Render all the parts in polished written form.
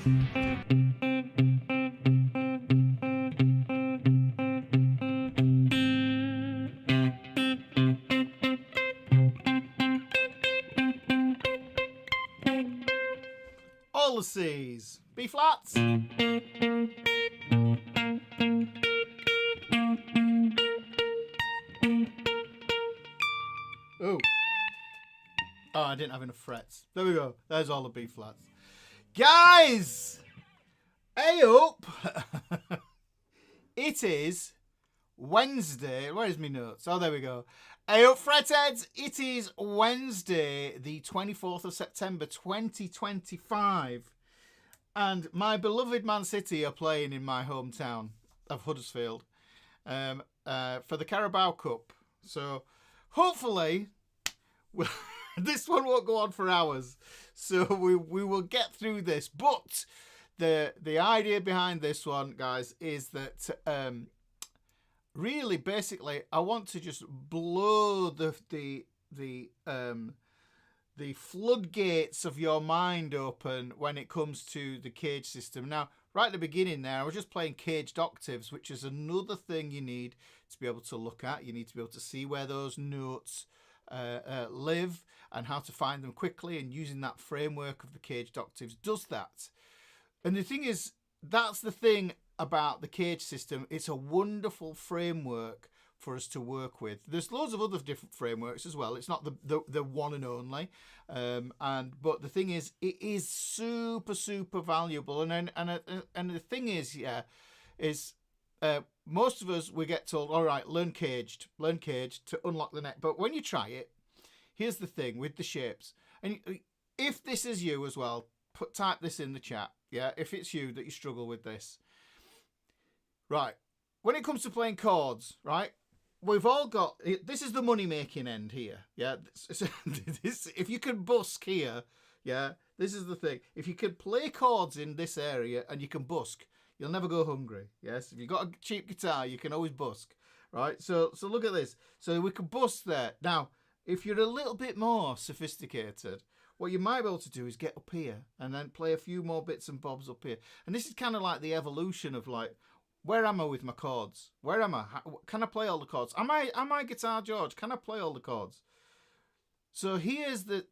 All the C's. B flats. Oh. Oh, I didn't have enough frets. There we go. There's all the B flats. Guys! Eyup! It is Wednesday. Where's my notes? Oh, there we go. Eyup FretHeads. It is Wednesday, the 24th of September, 2025. And my beloved Man City are playing in my hometown of Huddersfield for the Carabao Cup. So hopefully this one won't go on for hours. So we will get through this. But the idea behind this one, guys, is that really, basically, I want to just blow the floodgates of your mind open when it comes to the cage system. Now, right at the beginning there, I was just playing caged octaves, which is another thing you need to be able to look at. You need to be able to see where those notes live and how to find them quickly, and using that framework of the caged octaves does that. And the thing is, that's the thing about the cage system. It's a wonderful framework for us to work with. There's loads of other different frameworks as well. It's not the one and only, but the thing is, it is super valuable. And the thing is, most of us, we get told, all right, learn caged to unlock the neck. But when you try it, here's the thing with the shapes. And if this is you as well, type this in the chat. Yeah, if it's you that you struggle with this. Right, when it comes to playing chords, right, we've all got, this is the money-making end here, yeah, if you can busk here, yeah, this is the thing, if you can play chords in this area and you can busk, you'll never go hungry, yes, if you've got a cheap guitar, you can always busk, right, so look at this, so we can busk there. Now, if you're a little bit more sophisticated, what you might be able to do is get up here and then play a few more bits and bobs up here, and this is kind of like the evolution of like, where am I with my chords? Where am I? Can I play all the chords? Am I Guitar George? Can I play all the chords? So here's the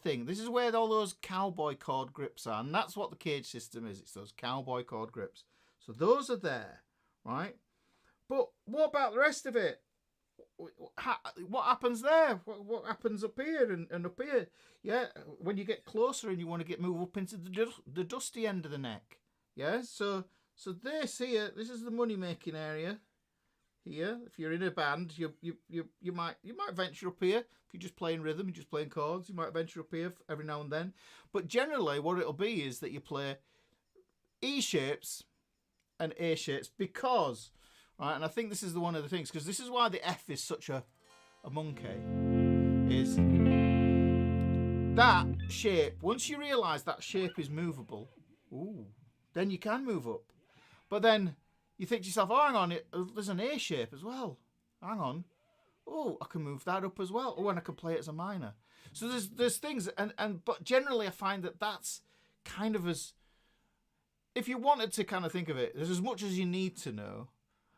thing. This is where all those cowboy chord grips are. And that's what the cage system is. It's those cowboy chord grips. So those are there, right? But what about the rest of it? What happens there? What happens up here and up here? Yeah, when you get closer and you want to move up into the dusty end of the neck. Yeah, so this here, this is the money making area. Here, if you're in a band, you might venture up here. If you're just playing rhythm and just playing chords, you might venture up here every now and then. But generally, what it'll be is that you play E shapes and A shapes because, right? And I think this is one of the things, because this is why the F is such a monkey. Is that shape? Once you realise that shape is movable, then you can move up. But then you think to yourself, oh, hang on, there's an A shape as well. Hang on. Oh, I can move that up as well. Oh, and I can play it as a minor. So there's things, but generally I find that that's kind of as, if you wanted to kind of think of it, there's as much as you need to know.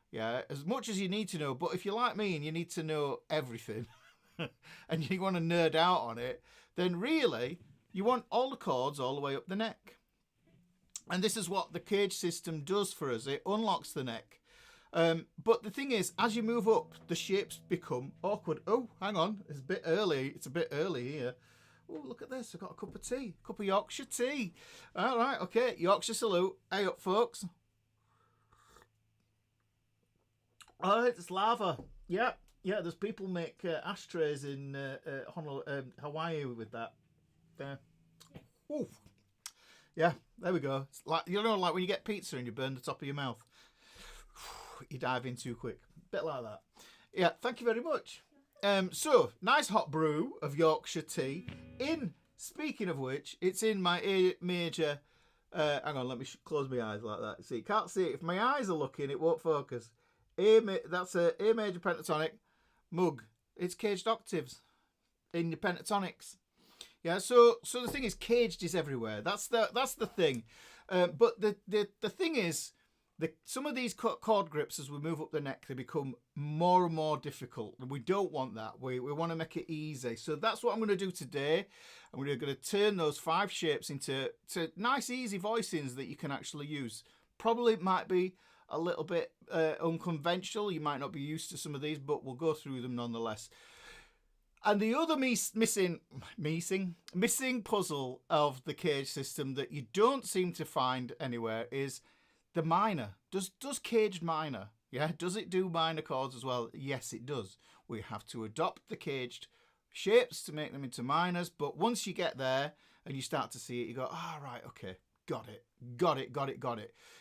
Yeah, as much as you need to know. But if you're like me and you need to know everything and you want to nerd out on it, then really you want all the chords all the way up the neck. And this is what the cage system does for us. It unlocks the neck. But the thing is, as you move up, the shapes become awkward. Oh, hang on. It's a bit early. It's a bit early here. Oh, look at this. I've got a cup of tea. Cup of Yorkshire tea. All right. Okay. Yorkshire salute. Hey up, folks. Oh, it's lava. Yeah. Yeah, there's people make ashtrays in Hawaii with that. There. Ooh. Yeah, there we go. It's like, you know, like when you get pizza and you burn the top of your mouth. You dive in too quick. Bit like that. Yeah, thank you very much. So, nice hot brew of Yorkshire tea. Speaking of which, it's in my A major... hang on, let me close my eyes like that. See, you can't see it. If my eyes are looking, it won't focus. That's a A major pentatonic mug. It's caged octaves in the pentatonics. Yeah, so the thing is, caged is everywhere. That's the thing. But the thing is, some of these chord grips, as we move up the neck, they become more and more difficult. And we don't want that. We want to make it easy. So that's what I'm going to do today. And we're going to turn those 5 shapes into nice, easy voicings that you can actually use. Probably might be a little bit unconventional. You might not be used to some of these, but we'll go through them nonetheless. And the other missing puzzle of the cage system that you don't seem to find anywhere is the minor. Does caged minor? Yeah, does it do minor chords as well? Yes, it does. We have to adopt the caged shapes to make them into minors, but once you get there and you start to see it, you go, right, okay, got it.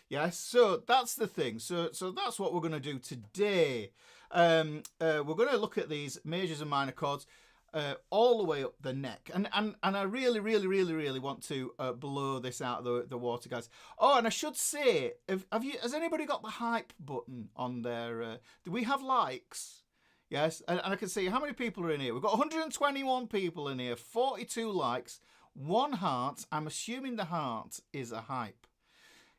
Yes, so that's the thing. So that's what we're going to do today. We're going to look at these majors and minor chords all the way up the neck, and I really want to blow this out of the water, guys. Oh, and I should say, has anybody got the hype button on there? Do we have likes? Yes, and I can see how many people are in here. We've got 121 people in here, 42 likes, 1 heart. I'm assuming the heart is a hype.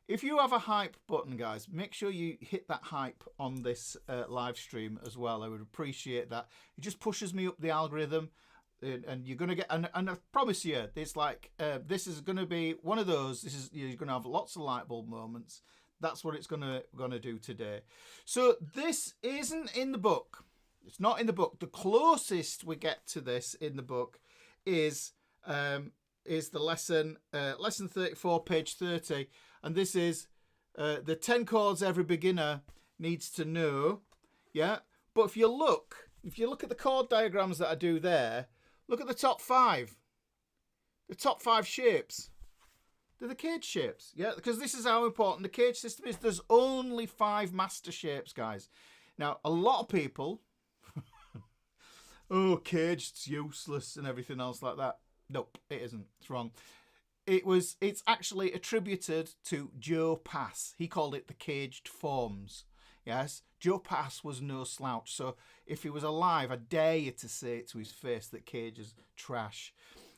If you have a hype button, guys, make sure you hit that hype on this live stream as well. I would appreciate that. It just pushes me up the algorithm, and you're going to get, and I promise you, it's like, this is going to be one of those. You're going to have lots of light bulb moments. That's what it's going to do today. So this isn't in the book. It's not in the book. The closest we get to this in the book is the lesson 34, page 30. And this is the 10 chords every beginner needs to know. Yeah. But if you look at the chord diagrams that I do there, look at the top 5. The top 5 shapes. They're the cage shapes. Yeah. Because this is how important the cage system is. There's only 5 master shapes, guys. Now, a lot of people, caged's useless and everything else like that. Nope, it isn't. It's wrong. It's actually attributed to Joe Pass. He called it the caged forms. Yes, Joe Pass was no slouch. So if he was alive, I dare you to say it to his face that cage is trash.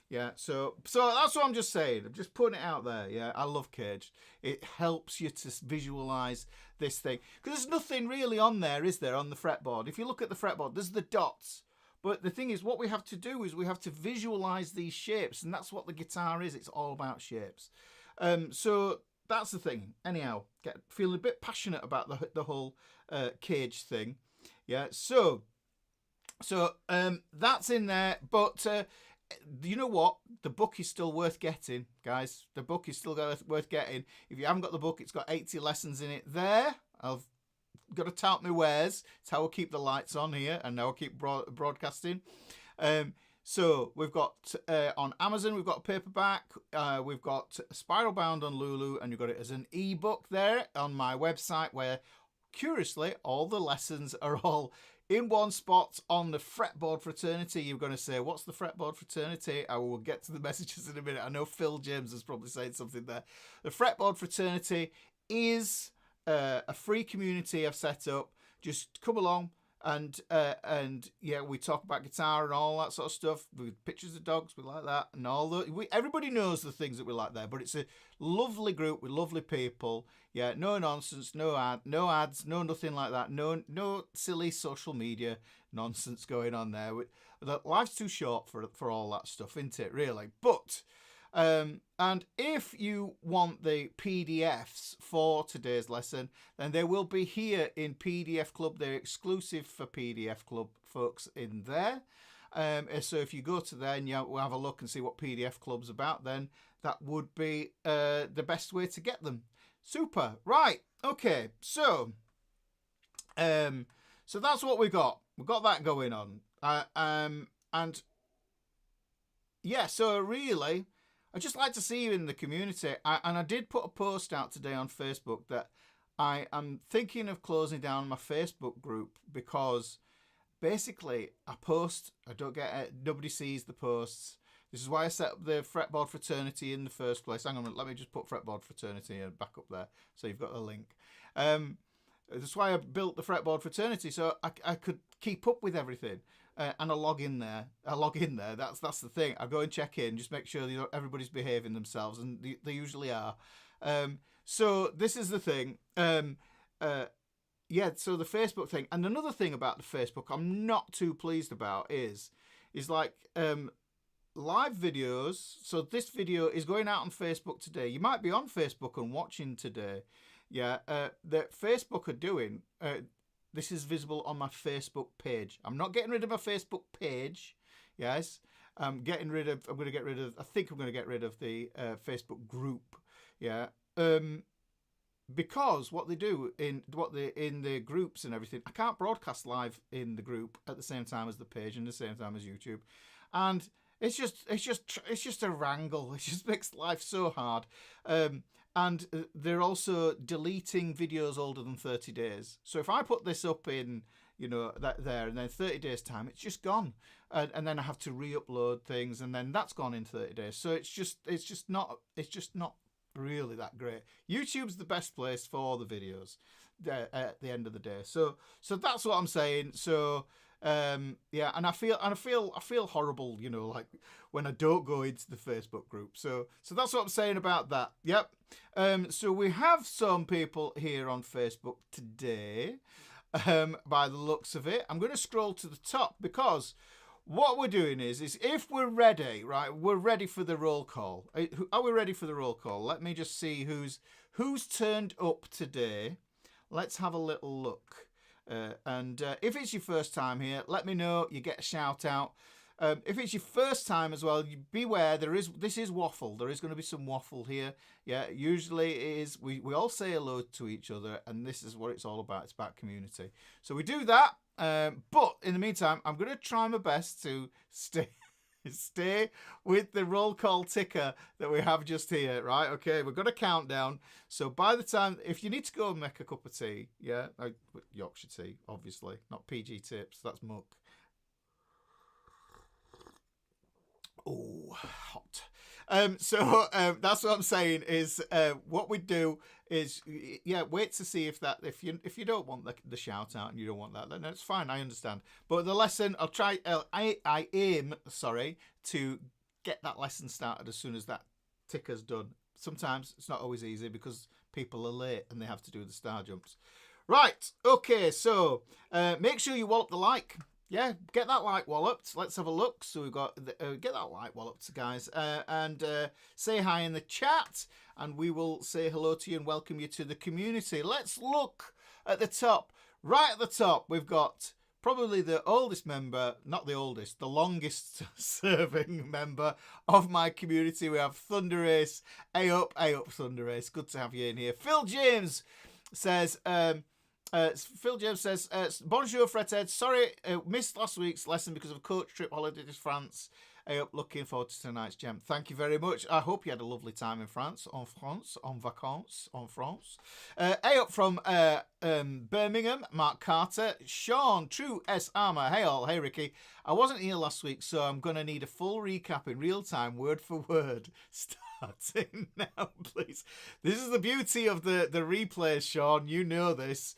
Yeah, so that's what I'm just saying. I'm just putting it out there. Yeah, I love caged. It helps you to visualize this thing, because there's nothing really on there, is there, on the fretboard? If you look at the fretboard, there's the dots. But the thing is, what we have to do is we have to visualize these shapes, and that's what the guitar is. It's all about shapes. So that's the thing. Anyhow, feeling a bit passionate about the whole cage thing. Yeah. So that's in there. But you know what? The book is still worth getting, guys. The book is still worth getting. If you haven't got the book, it's got 80 lessons in it there. I've got to tout my wares. It's how I keep the lights on here, and now I keep broadcasting. So we've got on Amazon, we've got a paperback, we've got spiral bound on Lulu, and you've got it as an ebook there on my website, where curiously all the lessons are all in one spot on the fretboard fraternity. You're going to say, what's the fretboard fraternity? I will get to the messages in a minute. I know Phil James is probably saying something there. The fretboard fraternity is a free community I've set up. Just come along and yeah, we talk about guitar and all that sort of stuff. With pictures of dogs, we like that, and all the everybody knows the things that we like there. But it's a lovely group with lovely people. Yeah, no nonsense, no ads, no nothing like that. No silly social media nonsense going on there. Life's too short for all that stuff, isn't it? Really, but. And if you want the PDFs for today's lesson, then they will be here in PDF Club. They're exclusive for PDF Club folks in there. So if you go to there and you have a look and see what PDF Club's about, then that would be the best way to get them. Super. Right. Okay. So that's what we got. We've got that going on. And yeah, so really, I'd just like to see you in the community. And I did put a post out today on Facebook that I am thinking of closing down my Facebook group, because basically I post, I don't get it, nobody sees the posts. This is why I set up the fretboard fraternity in the first place. Hang on, let me just put fretboard fraternity back up there so you've got the link. That's why I built the fretboard fraternity, so I could keep up with everything. And I log in there. That's the thing. I go and check in, just make sure everybody's behaving themselves, and they usually are. So this is the thing. Yeah, so the Facebook thing. And another thing about the Facebook I'm not too pleased about is like live videos. So this video is going out on Facebook today. You might be on Facebook and watching today. Yeah, that Facebook are doing. This is visible on my Facebook page. I'm not getting rid of my Facebook page. Yes, I'm going to get rid of. I think I'm going to get rid of the Facebook group. Yeah. Because what they do in the groups and everything, I can't broadcast live in the group at the same time as the page and the same time as YouTube, and it's just a wrangle. It just makes life so hard. And they're also deleting videos older than 30 days. So if I put this up in that there, and then 30 days time, it's just gone, and then I have to re-upload things, and then that's gone in 30 days. So it's just not really that great. YouTube's the best place for the videos at the end of the day. So that's what I'm saying. So yeah, and I feel horrible, like when I don't go into the Facebook group. So that's what I'm saying about that. Yep. So we have some people here on Facebook today. By the looks of it, I'm going to scroll to the top, because what we're doing is if we're ready, right? We're ready for the roll call. Are we ready for the roll call? Let me just see who's turned up today. Let's have a little look. And if it's your first time here, let me know. You get a shout out. If it's your first time as well, you beware. This is waffle. There is going to be some waffle here. Yeah, usually it is. We all say hello to each other, and this is what it's all about. It's about community. So we do that. But in the meantime, I'm going to try my best to stay with the roll call ticker that we have just here, right? Okay, we've got a countdown. So by the time, if you need to go and make a cup of tea, yeah, Yorkshire tea, obviously, not PG tips. That's muck. Oh, hot. So that's what I'm saying is what we do is, yeah, wait to see if you don't want the shout out and you don't want that, then that's fine. I understand. But the lesson, I'll try. I aim to get that lesson started as soon as that ticker's done. Sometimes it's not always easy because people are late and they have to do the star jumps. Right. Okay. So make sure you wallop the like. Yeah, get that like walloped. Let's have a look. So we've got get that like walloped, guys, and say hi in the chat, and we will say hello to you and welcome you to the community. Let's look at the top. Right at the top, we've got probably the oldest member, not the oldest, the longest serving member of my community. We have Thunder Ace. Eyup Thunder Ace. Good to have you in here. Phil James says. Bonjour, FretHeads. Sorry, missed last week's lesson because of a coach trip holiday to France. Looking forward to tonight's gem. Thank you very much. I hope you had a lovely time in France, en vacances, en France. Eyup from Birmingham, Mark Carter, Sean, True S Armour. Hey all, hey Ricky. I wasn't here last week, so I'm going to need a full recap in real time, word for word. Starting now, please. This is the beauty of the replays, Sean. You know this.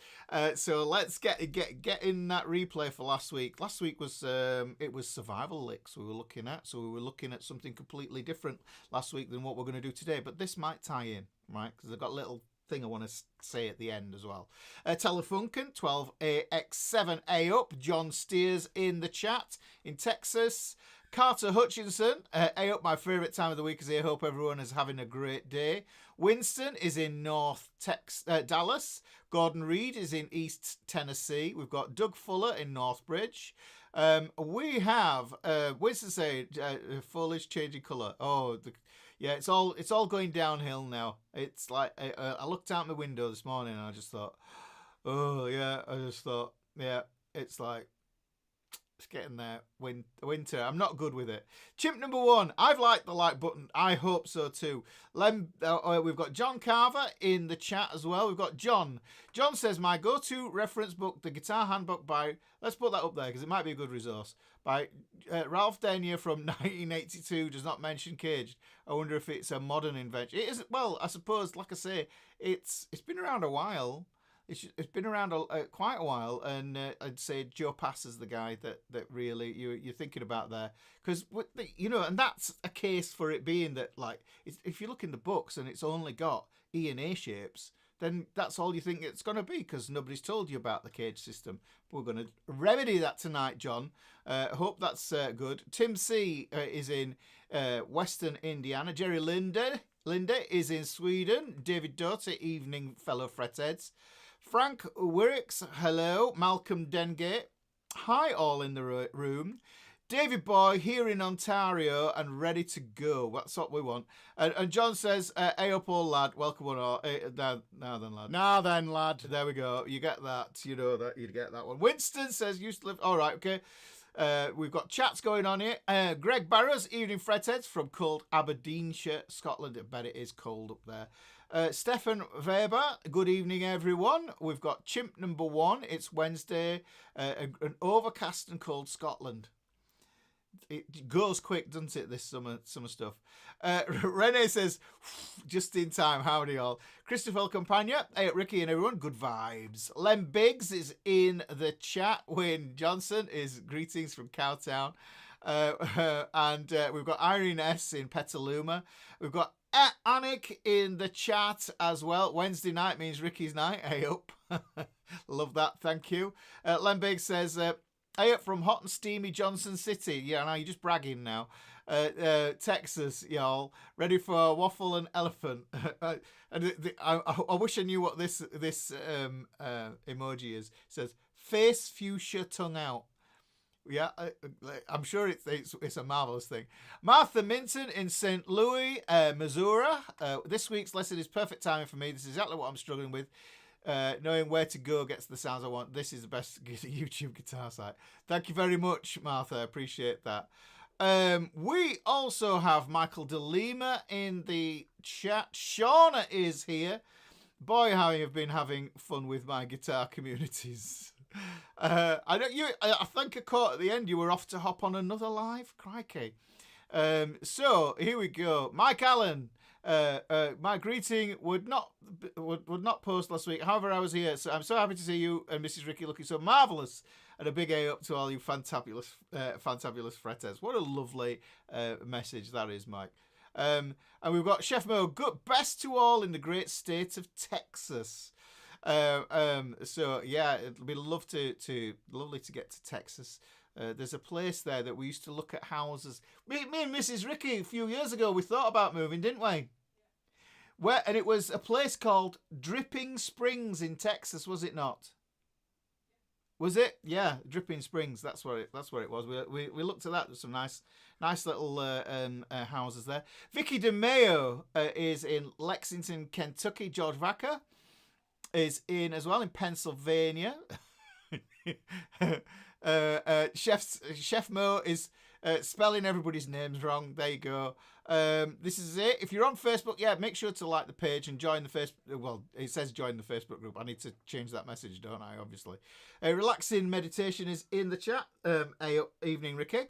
So let's get in that replay for last week. Last week was it was survival licks we were looking at. So we were looking at something completely different last week than what we're going to do today. But this might tie in, right? Because I've got a little thing I want to say at the end as well. Telefunken 12AX7 Eyup. John Steers in the chat in Texas. Carter Hutchinson, Eyup, my favourite time of the week is here. Hope everyone is having a great day. Winston is in North Dallas. Gordon Reed is in East Tennessee. We've got Doug Fuller in Northbridge. We have Winston saying foliage changing colour. Oh, yeah, it's all going downhill now. It's like I looked out my window this morning and I just thought, oh yeah, it's like. It's getting there. Winter. I'm not good with it. Chimp number 1. I've liked the like button. I hope so too. We've got John Carver in the chat as well. We've got John. John says, my go-to reference book, The Guitar Handbook by, let's put that up there because it might be a good resource, by Ralph Denier from 1982, does not mention caged. I wonder if it's a modern invention. It is, well, I suppose, like I say, it's been around a while. It's been around quite a while, and I'd say Joe Pass is the guy that really you're thinking about there, because and that's a case for it being that, like, if you look in the books and it's only got E and A shapes, then that's all you think it's going to be, because nobody's told you about the cage system. We're going to remedy that tonight, John. Hope that's good. Tim C is in Western Indiana. Jerry Linde is in Sweden. David Doty, evening, fellow fretheads. Frank Wirricks, hello. Malcolm Dengate, hi, all in the room. David Boy here in Ontario and ready to go. That's what we want. And John says, hey up, old lad. Welcome on all. Now then, lad. Now then, lad. There we go. You get that. You know that. You get that one. Winston says, used to live. All right, okay. We've got chats going on here. Greg Barrows, evening fretheads from cold Aberdeenshire, Scotland. I bet it is cold up there. Stefan Weber, good evening, everyone. We've got Chimp number 1. It's Wednesday. An overcast and cold Scotland. It goes quick, doesn't it, this summer stuff. Renee says, just in time, howdy all. Christopher Campagna, hey, Ricky and everyone, good vibes. Lem Biggs is in the chat. Wayne Johnson is greetings from Cowtown. And we've got Irene S in Petaluma. We've got Anik in the chat as well. Wednesday night means Ricky's night. Hey up. Love that, thank you. Lem Biggs says, hey up from hot and steamy Johnson City. Yeah, now you're just bragging now. Texas, y'all. Ready for waffle and elephant. I wish I knew what this emoji is. It says face fuchsia tongue out. Yeah, I'm sure it's a marvelous thing. Martha Minton in St. Louis, Missouri. This week's lesson is perfect timing for me. This is exactly what I'm struggling with. Knowing where to go gets the sounds I want. This is the best YouTube guitar site. Thank you very much, Martha. I appreciate that. We also have Michael DeLima in the chat. Shauna is here. Boy, how you've been having fun with my guitar communities. I think I caught at the end you were off to hop on another live. Crikey. So here we go. Mike Allen. My greeting would not post last week. However, I was here, so I'm so happy to see you and Mrs. Ricky looking so marvelous. And a big A up to all you fantabulous fretters. What a lovely message that is, Mike. And we've got Chef Mo. Good best to all in the great state of Texas. So yeah, it'll be lovely to get to Texas. There's a place there that we used to look at houses. Me and Mrs. Ricky a few years ago, we thought about moving, didn't we? And it was a place called Dripping Springs in Texas, was it not? Was it? Yeah, Dripping Springs. That's where it was. We looked at that. There's some nice little houses there. Vicky DeMayo is in Lexington, Kentucky. George Vaca is in as well in Pennsylvania. Chef Mo is spelling everybody's names wrong. There you go. This is it. If you're on Facebook, yeah, make sure to like the page and join the Facebook. Well, it says join the Facebook group. I need to change that message, don't I? Obviously. Relaxing meditation is in the chat. Evening, Ricky.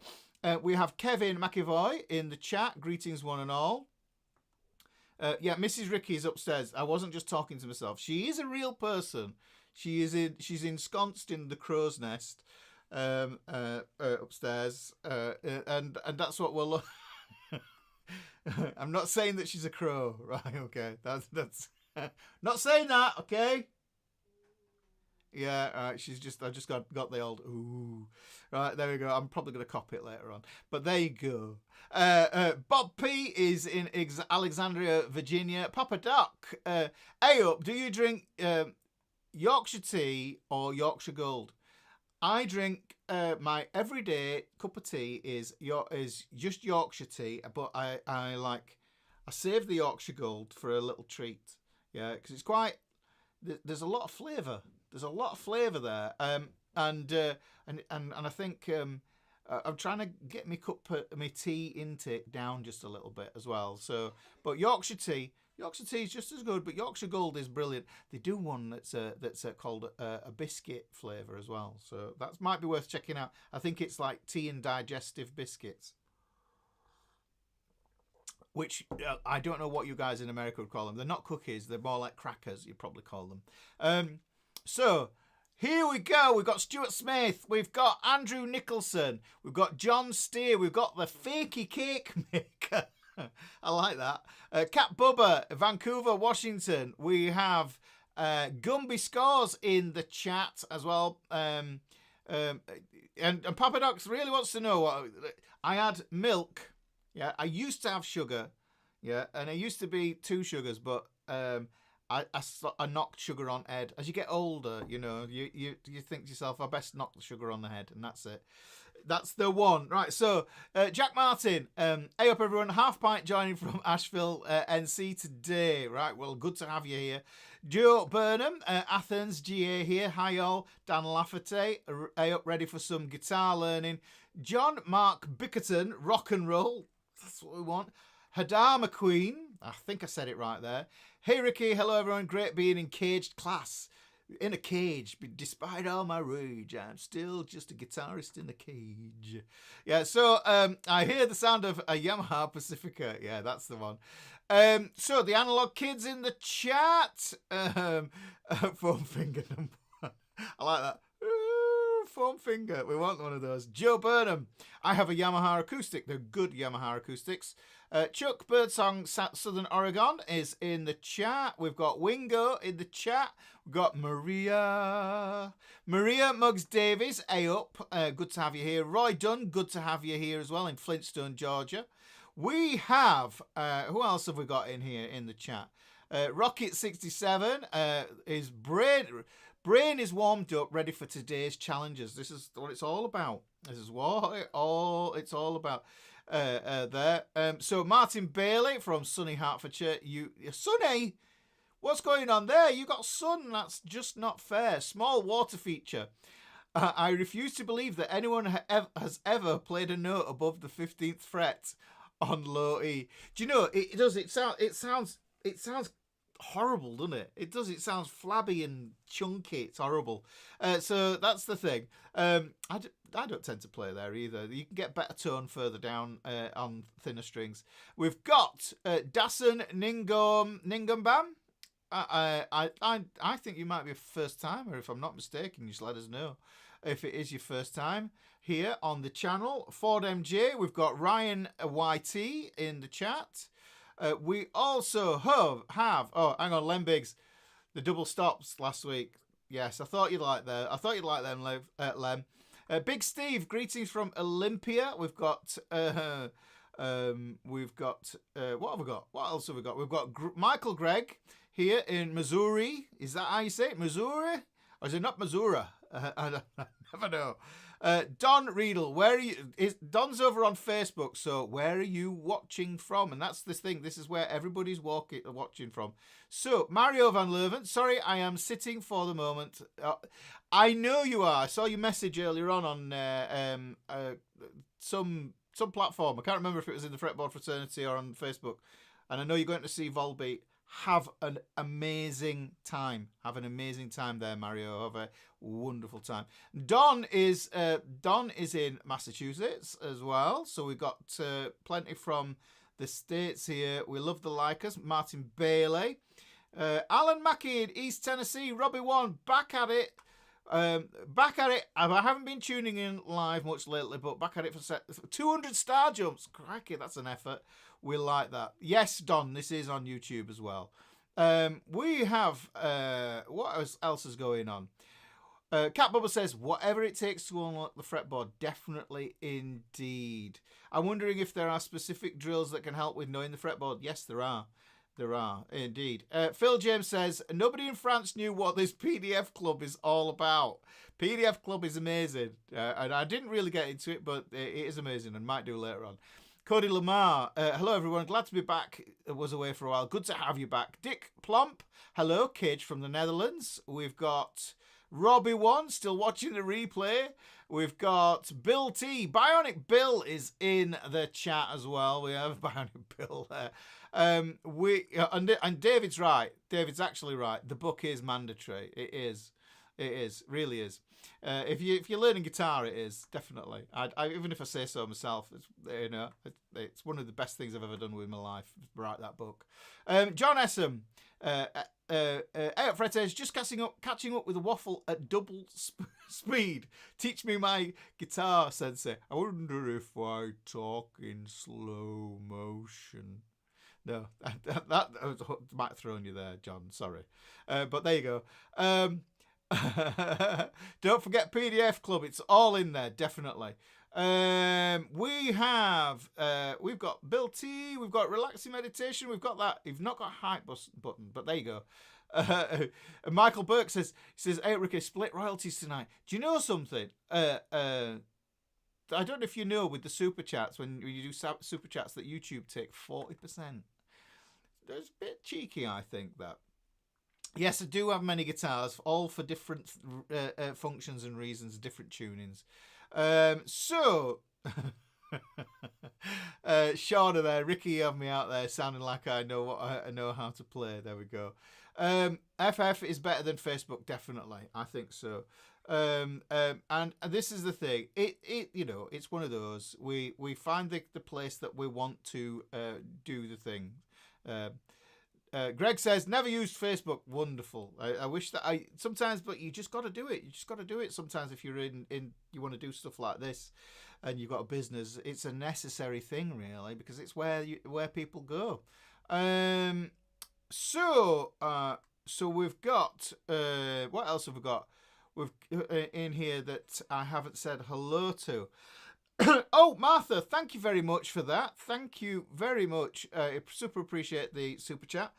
We have Kevin McEvoy in the chat. Greetings, one and all. Yeah, Mrs. Ricky is upstairs. I wasn't just talking to myself. She is a real person. She's ensconced in the crow's nest upstairs, and that's what we'll. I'm not saying that she's a crow, right? Okay, that's not saying that. Okay. Yeah, I just got the old ooh. Right, there we go. I'm probably going to copy it later on. But there you go. Bob P is in Alexandria, Virginia. Papa Doc, hey up, do you drink Yorkshire tea or Yorkshire Gold? I drink my everyday cup of tea is just Yorkshire tea, but I save the Yorkshire Gold for a little treat. Yeah, because it's quite. There's a lot of flavour. There's a lot of flavour there, and I think I'm trying to get my tea intake down just a little bit as well. So, but Yorkshire tea is just as good, but Yorkshire Gold is brilliant. They do one that's called a biscuit flavour as well, so that might be worth checking out. I think it's like tea and digestive biscuits, which I don't know what you guys in America would call them. They're not cookies. They're more like crackers, you'd probably call them. So here we go. We've got Stuart Smith. We've got Andrew Nicholson. We've got John Steer. We've got the Fakey Cake Maker. I like that. Cat Bubba, Vancouver, Washington. We have Gumby Scores in the chat as well. And Papa Docs really wants to know what I had milk. Yeah, I used to have sugar. Yeah, and it used to be 2 sugars, but I knocked sugar on head. As you get older, you know, you think to yourself, I best knock the sugar on the head, and that's it. That's the one. Right, so Jack Martin, hey up everyone, Half Pint joining from Asheville, NC today. Right, well, good to have you here. Joe Burnham, Athens, GA here. Hi all. Dan Lafferty, hey up, ready for some guitar learning. John Mark Bickerton, rock and roll. That's what we want. Hadar McQueen, I think I said it right there. Hey Ricky, hello everyone, great being in caged class. In a cage, but despite all my rage, I'm still just a guitarist in a cage. Yeah, so I hear the sound of a Yamaha Pacifica. Yeah, that's the one. So the analog kids in the chat. Foam finger number 1. I like that. Foam finger. We want one of those. Joe Burnham. I have a Yamaha acoustic. They're good Yamaha acoustics. Chuck Birdsong Southern Oregon is in the chat. We've got Wingo in the chat. We've got Maria Muggs Davies. Hey up. Good to have you here. Roy Dunn. Good to have you here as well in Flintstone, Georgia. We have, who else have we got in here in the chat? Rocket67 is Brain is warmed up, ready for today's challenges. This is what it's all about. This is what it's all about. There. So Martin Bailey from sunny Hertfordshire. Sunny? What's going on there? You got sun. That's just not fair. Small water feature. I refuse to believe that anyone has ever played a note above the 15th fret on low E. Do you know it does? It sounds horrible, doesn't it? It does. It sounds flabby and chunky. It's horrible. So that's the thing. I don't tend to play there either. You can get better tone further down on thinner strings. We've got Dasan Ningambam. I think you might be a first timer, if I'm not mistaken. Just let us know if it is your first time here on the channel. Ford MJ. We've got Ryan YT in the chat. We also have oh, hang on, Lem Biggs, the double stops last week. Yes, I thought you'd like that. I thought you'd like them, Lem. Big Steve, greetings from Olympia. We've got what have we got? What else have we got? We've got Michael Gregg here in Missouri. Is that how you say it? Missouri? Or is it not Missouri? I never know. Don Riedel, where are you? Don's over on Facebook, so where are you watching from? And that's this thing. This is where everybody's watching from. So, Mario Van Leuven, sorry, I am sitting for the moment. I know you are. I saw your message earlier on some platform. I can't remember if it was in the Fretboard Fraternity or on Facebook. And I know you're going to see Volbeat. Have an amazing time. Have an amazing time there, Mario. Have a wonderful time. Don is in Massachusetts as well. So we've got plenty from the States here. We love the likers. Martin Bailey. Alan Mackey in East Tennessee. Robbie One, back at it. Back at it. I haven't been tuning in live much lately, but back at it for 200 star jumps. Crikey, that's an effort. We like that. Yes, Don, this is on YouTube as well. We have, what else is going on? Cat Bubba says, whatever it takes to unlock the fretboard, definitely indeed. I'm wondering if there are specific drills that can help with knowing the fretboard. Yes, there are. There are, indeed. Phil James says, nobody in France knew what this PDF Club is all about. PDF Club is amazing. And I didn't really get into it, but it is amazing and might do later on. Cody Lamar, hello everyone, glad to be back. Was away for a while. Good to have you back. Dick Plump, hello, Cage from the Netherlands. We've got Robbie One, still watching the replay. We've got Bill T. Bionic Bill is in the chat as well. We have Bionic Bill there. And David's right. David's actually right. The book is mandatory. It is. It is, really is. If you're learning guitar, it is definitely. Even if I say so myself, it's one of the best things I've ever done with my life. Write that book. John Essam, Eyup FretHeads, just catching up with a waffle at double speed. Teach me my guitar, sensei. I wonder if I talk in slow motion. No, that might have thrown you there, John. Sorry, but there you go. Don't forget PDF Club. It's all in there, definitely. We've got Bill T. We've got Relaxing Meditation. We've got that. You've not got a hype button, but there you go. Michael Burke says, "Hey Ricky, split royalties tonight. Do you know something? I don't know if you know with the super chats, when you do super chats, that YouTube take 40%. That's a bit cheeky, I think, that. Yes, I do have many guitars, all for different functions and reasons, different tunings. So, Shauna there, Ricky, you have me out there sounding like I know how to play. There we go. FF is better than Facebook, definitely. I think so. And this is the thing. It's one of those. We find the place that we want to do the thing. Greg says, never used Facebook. Wonderful. I wish that sometimes, but you just got to do it. You just got to do it sometimes. If you're you want to do stuff like this and you've got a business, it's a necessary thing, really, because it's where people go. So we've got, what else have we got? We've in here that I haven't said hello to. Oh, Martha, thank you very much for that. Thank you very much. I super appreciate the super chat.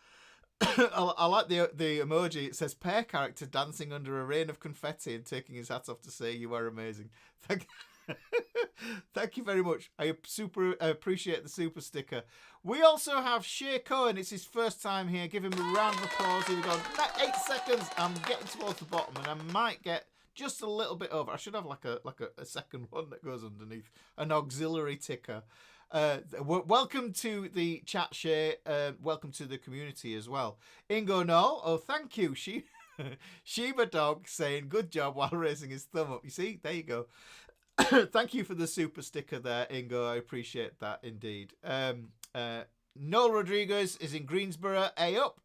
I like the emoji. It says pear character dancing under a rain of confetti and taking his hat off to say you are amazing. Thank you very much. I super appreciate the super sticker. We also have Shay Cohen. It's his first time here. Give him a round of applause. Here we go. 8 seconds. I'm getting towards the bottom, and I might get just a little bit over. I should have like a second one that goes underneath, an auxiliary ticker. Welcome to the chat, Shay. Welcome to the community as well. Ingo Noel, oh thank you. Sheba Dog saying good job while raising his thumb up. You see, there you go. Thank you for the super sticker there, Ingo. I appreciate that indeed. Noel Rodriguez is in Greensboro. Up.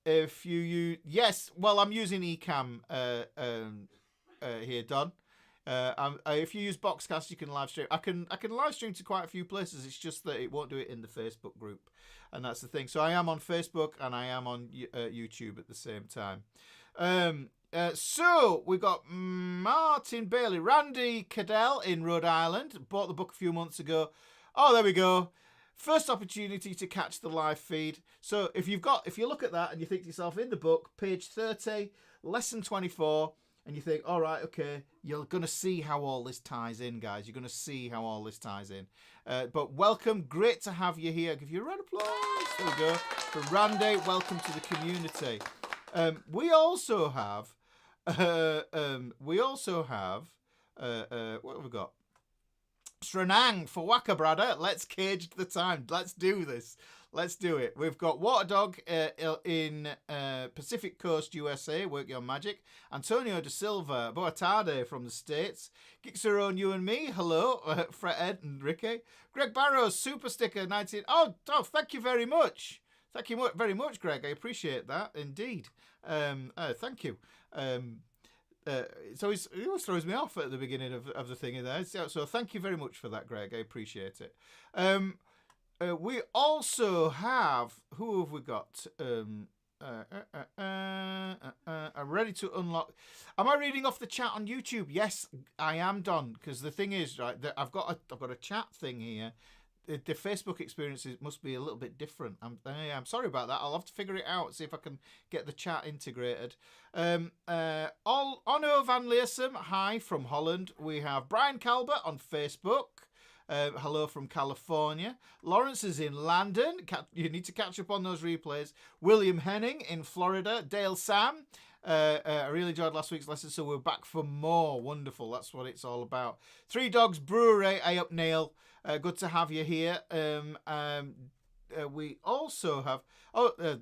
If you yes, well, I'm using Ecamm here, Don. If you use Boxcast, you can live stream. I can live stream to quite a few places. It's just that it won't do it in the Facebook group, and that's the thing. So I am on Facebook and I am on YouTube at the same time. So we got Martin Bailey, Randy Cadell in Rhode Island. Bought the book a few months ago. Oh, there we go. First opportunity to catch the live feed. So if you look at that and you think to yourself, in the book, page 30, lesson 24, and you think, all right, okay, you're going to see how all this ties in, guys. You're going to see how all this ties in. But welcome. Great to have you here. Give you a round of applause. There we go. For Randy, welcome to the community. We also have, what have we got? Stranang for Waka Brother. Let's cage the time. Let's do this. Let's do it. We've got Waterdog in Pacific Coast, USA. Work Your Magic. Antonio De Silva. Boa tarde from the States. Gixeron, you and me. Hello. FretHead and Ricky. Greg Barrows, Super Sticker 19. Oh, thank you very much. Thank you very much, Greg. I appreciate that indeed. Thank you. So he always throws me off at the beginning of the thing in there. So thank you very much for that, Greg. I appreciate it. We also have, who have we got? I'm ready to unlock. Am I reading off the chat on YouTube? Yes, I am, Don. Because the thing is, right, that I've got a chat thing here. The Facebook experiences must be a little bit different. I'm sorry about that. I'll have to figure it out, see if I can get the chat integrated. Onno van Leersum, hi from Holland. We have Brian Calbert on Facebook. Hello from California. Lawrence is in London. You need to catch up on those replays. William Henning in Florida. Dale Sam. I really enjoyed last week's lesson, so we're back for more. Wonderful. That's what it's all about. Three Dogs Brewery. Eyup Neil. Good to have you here. we also have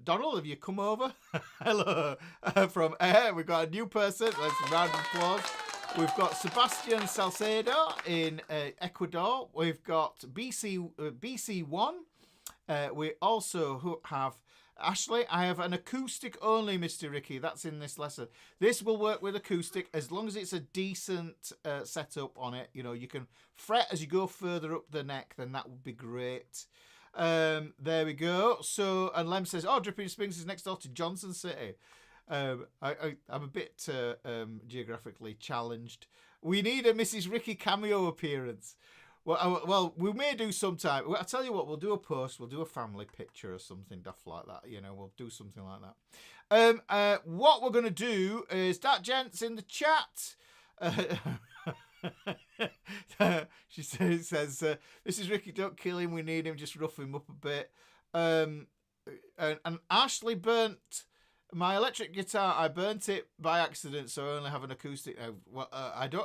Donald, have you come over? Hello from we've got a new person. Let's round of applause. We've got Sebastian Salcedo in Ecuador. We've got BC1. We also have Ashley. I have an acoustic only, Mr. Ricky. That's in this lesson. This will work with acoustic as long as it's a decent setup on it. You know, you can fret as you go further up the neck, then that would be great. There we go. So, and Lem says, oh, Dripping Springs is next door to Johnson City. I'm a bit geographically challenged. We need a Mrs. Ricky cameo appearance. Well, we may do sometime. I'll tell you what, we'll do a post. We'll do a family picture or something daft like that. You know, we'll do something like that. What we're going to do is that gent's in the chat. She says, Mrs. Ricky, don't kill him. We need him. Just rough him up a bit. And Ashley burnt my electric guitar. I burnt it by accident, so I only have an acoustic now. Well,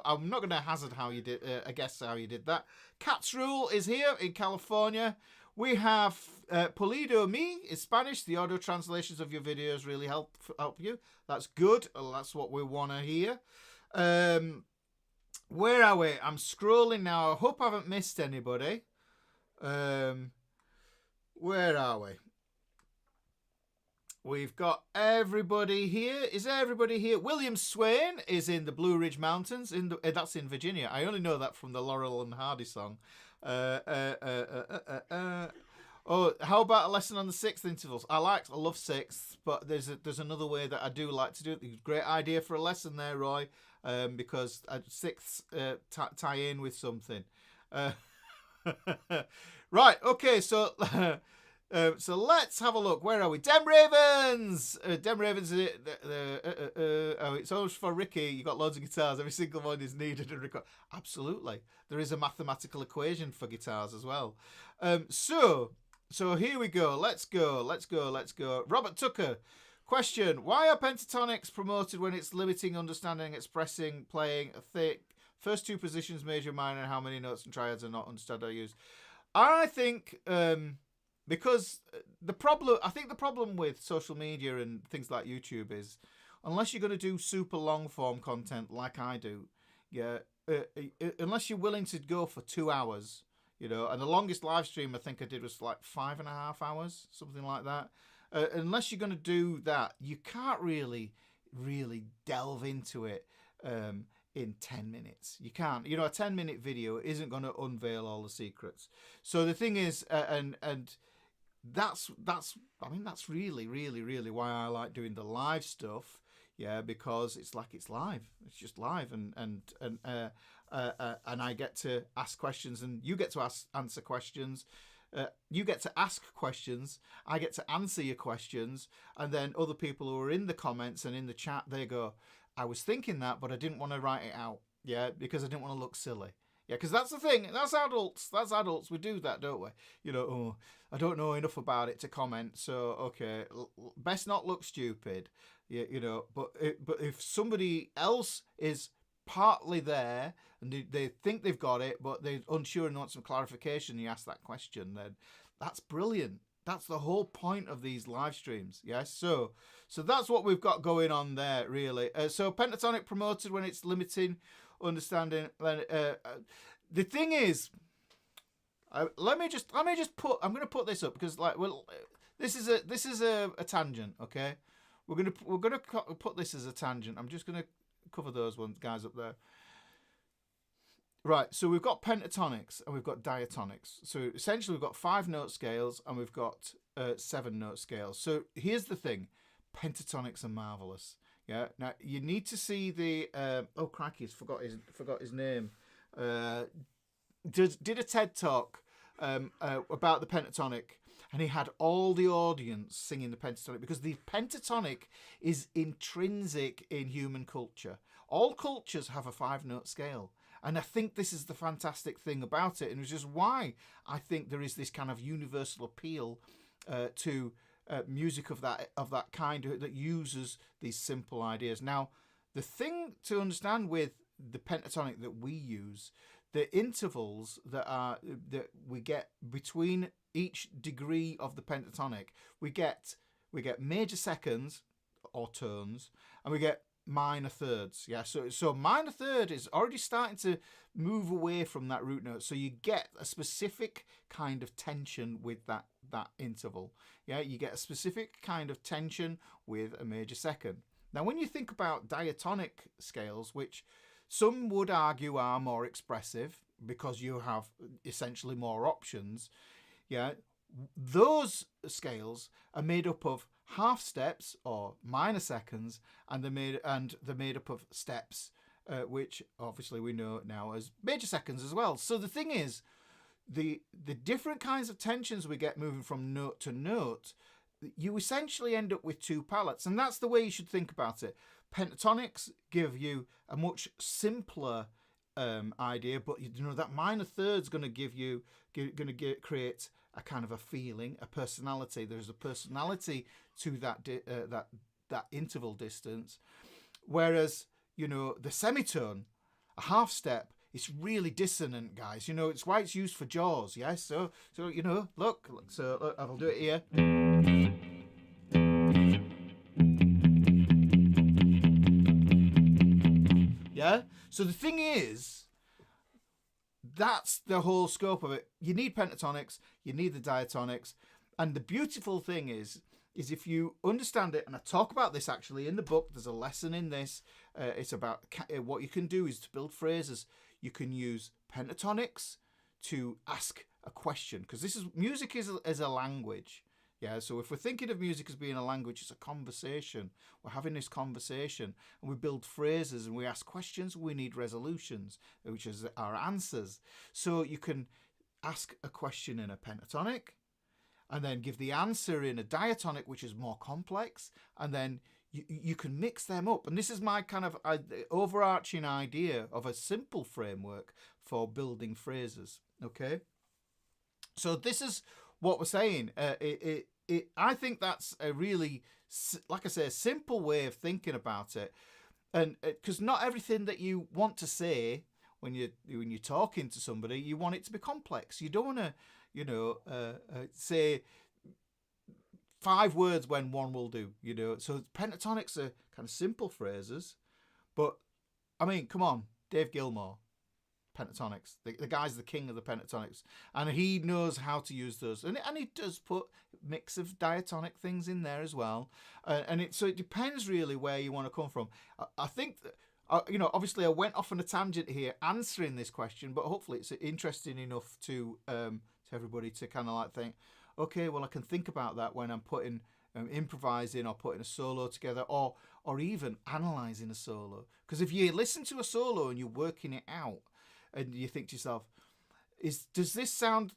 I'm not going to hazard how you did. I guess how you did that. Cat's Rule is here in California. We have Pulido Me is Spanish. The audio translations of your videos really help you. That's good. That's what we want to hear. Where are we? I'm scrolling now. I hope I haven't missed anybody. Where are we? We've got everybody here. Is everybody here? William Swain is in the Blue Ridge Mountains. That's in Virginia. I only know that from the Laurel and Hardy song. Oh, how about a lesson on the sixth intervals? I love sixths, but there's another way that I do like to do it. Great idea for a lesson there, Roy, because sixths tie in with something. Right, okay, so so let's have a look. Where are we? Dem Ravens! Dem Ravens, it's always for Ricky. You got loads of guitars. Every single one is needed to record. Absolutely. There is a mathematical equation for guitars as well. So here we go. Let's go. Robert Tucker. Question. Why are pentatonics promoted when it's limiting, understanding, expressing, playing a thick? First two positions, major, minor, and how many notes and triads are not understood or used? I think... because the problem with social media and things like YouTube is, unless you're going to do super long form content like I do, unless you're willing to go for 2 hours, you know, and the longest live stream I think I did was like 5.5 hours, something like that. Unless you're going to do that, you can't really delve into it in 10 minutes. You can't. You know, a 10-minute video isn't going to unveil all the secrets. So the thing is, and that's really why I like doing the live stuff. Yeah, because it's live. It's just live, and I get to ask questions, and you get to answer questions. You get to ask questions. I get to answer your questions, and then other people who are in the comments and in the chat, they go, "I was thinking that, but I didn't want to write it out." Yeah, because I didn't want to look silly. Yeah, because that's the thing. That's adults. We do that, don't we? You know, oh, I don't know enough about it to comment. So, okay, best not look stupid. Yeah, you know, but if somebody else is partly there and they think they've got it, but they're unsure and want some clarification, you ask that question, then that's brilliant. That's the whole point of these live streams. Yes, so that's what we've got going on there, really. So pentatonic promoted when it's limiting understanding. The thing is, let me just put. I'm going to put this up because, like, well, this is a tangent. Okay, we're gonna put this as a tangent. I'm just going to cover those ones, guys, up there. Right, so we've got pentatonics and we've got diatonics. So essentially we've got 5-note scales and we've got 7-note scales. So here's the thing, pentatonics are marvelous. Yeah. Now you need to see the oh crikey, forgot his name. Did a TED talk about the pentatonic, and he had all the audience singing the pentatonic because the pentatonic is intrinsic in human culture. All cultures have a 5-note scale. And I think this is the fantastic thing about it, and which is why I think there is this kind of universal appeal to music of that kind that uses these simple ideas. Now, the thing to understand with the pentatonic that we use, the intervals that we get between each degree of the pentatonic, we get major seconds or tones, and we get minor thirds. Yeah, so minor third is already starting to move away from that root note, so you get a specific kind of tension with that interval. Yeah, you get a specific kind of tension with a major second. Now, when you think about diatonic scales, which some would argue are more expressive because you have essentially more options, yeah, those scales are made up of half steps or minor seconds, and they're made up of steps, which obviously we know now as major seconds as well. So the thing is, the different kinds of tensions we get moving from note to note, you essentially end up with two palettes, and that's the way you should think about it. Pentatonics give you a much simpler idea, but that minor third's going to create a kind of a feeling, a personality. There's a personality to that interval distance, whereas the semitone, a half step, it's really dissonant, guys. It's why it's used for Jaws. Yes, so look. So I'll do it here. Yeah. So the thing is, that's the whole scope of it. You need pentatonics, you need the diatonics, and the beautiful thing is if you understand it, and I talk about this actually in the book. There's a lesson in this. It's about what you can do is to build phrases. You can use pentatonics to ask a question, because music is a language. Yeah, so if we're thinking of music as being a language, it's a conversation. We're having this conversation, and we build phrases, and we ask questions. We need resolutions, which is our answers. So you can ask a question in a pentatonic, and then give the answer in a diatonic, which is more complex, and then you can mix them up. And this is my kind of overarching idea of a simple framework for building phrases. Okay, so this is what we're saying. I think that's a really, like I say, a simple way of thinking about it, and because not everything that you want to say when you're talking to somebody, you want it to be complex. You don't want to, say 5 words when one will do. So pentatonics are kind of simple phrases, but I mean, come on, Dave Gilmour. Pentatonics. The guy's the king of the pentatonics, and he knows how to use those, and he does put mix of diatonic things in there as well, so it depends really where you want to come from. I think that, obviously I went off on a tangent here answering this question, but hopefully it's interesting enough to everybody to kind of like think, okay, well, I can think about that when I'm putting improvising or putting a solo together, or even analysing a solo. Because if you listen to a solo and you're working it out, and you think to yourself, does this sound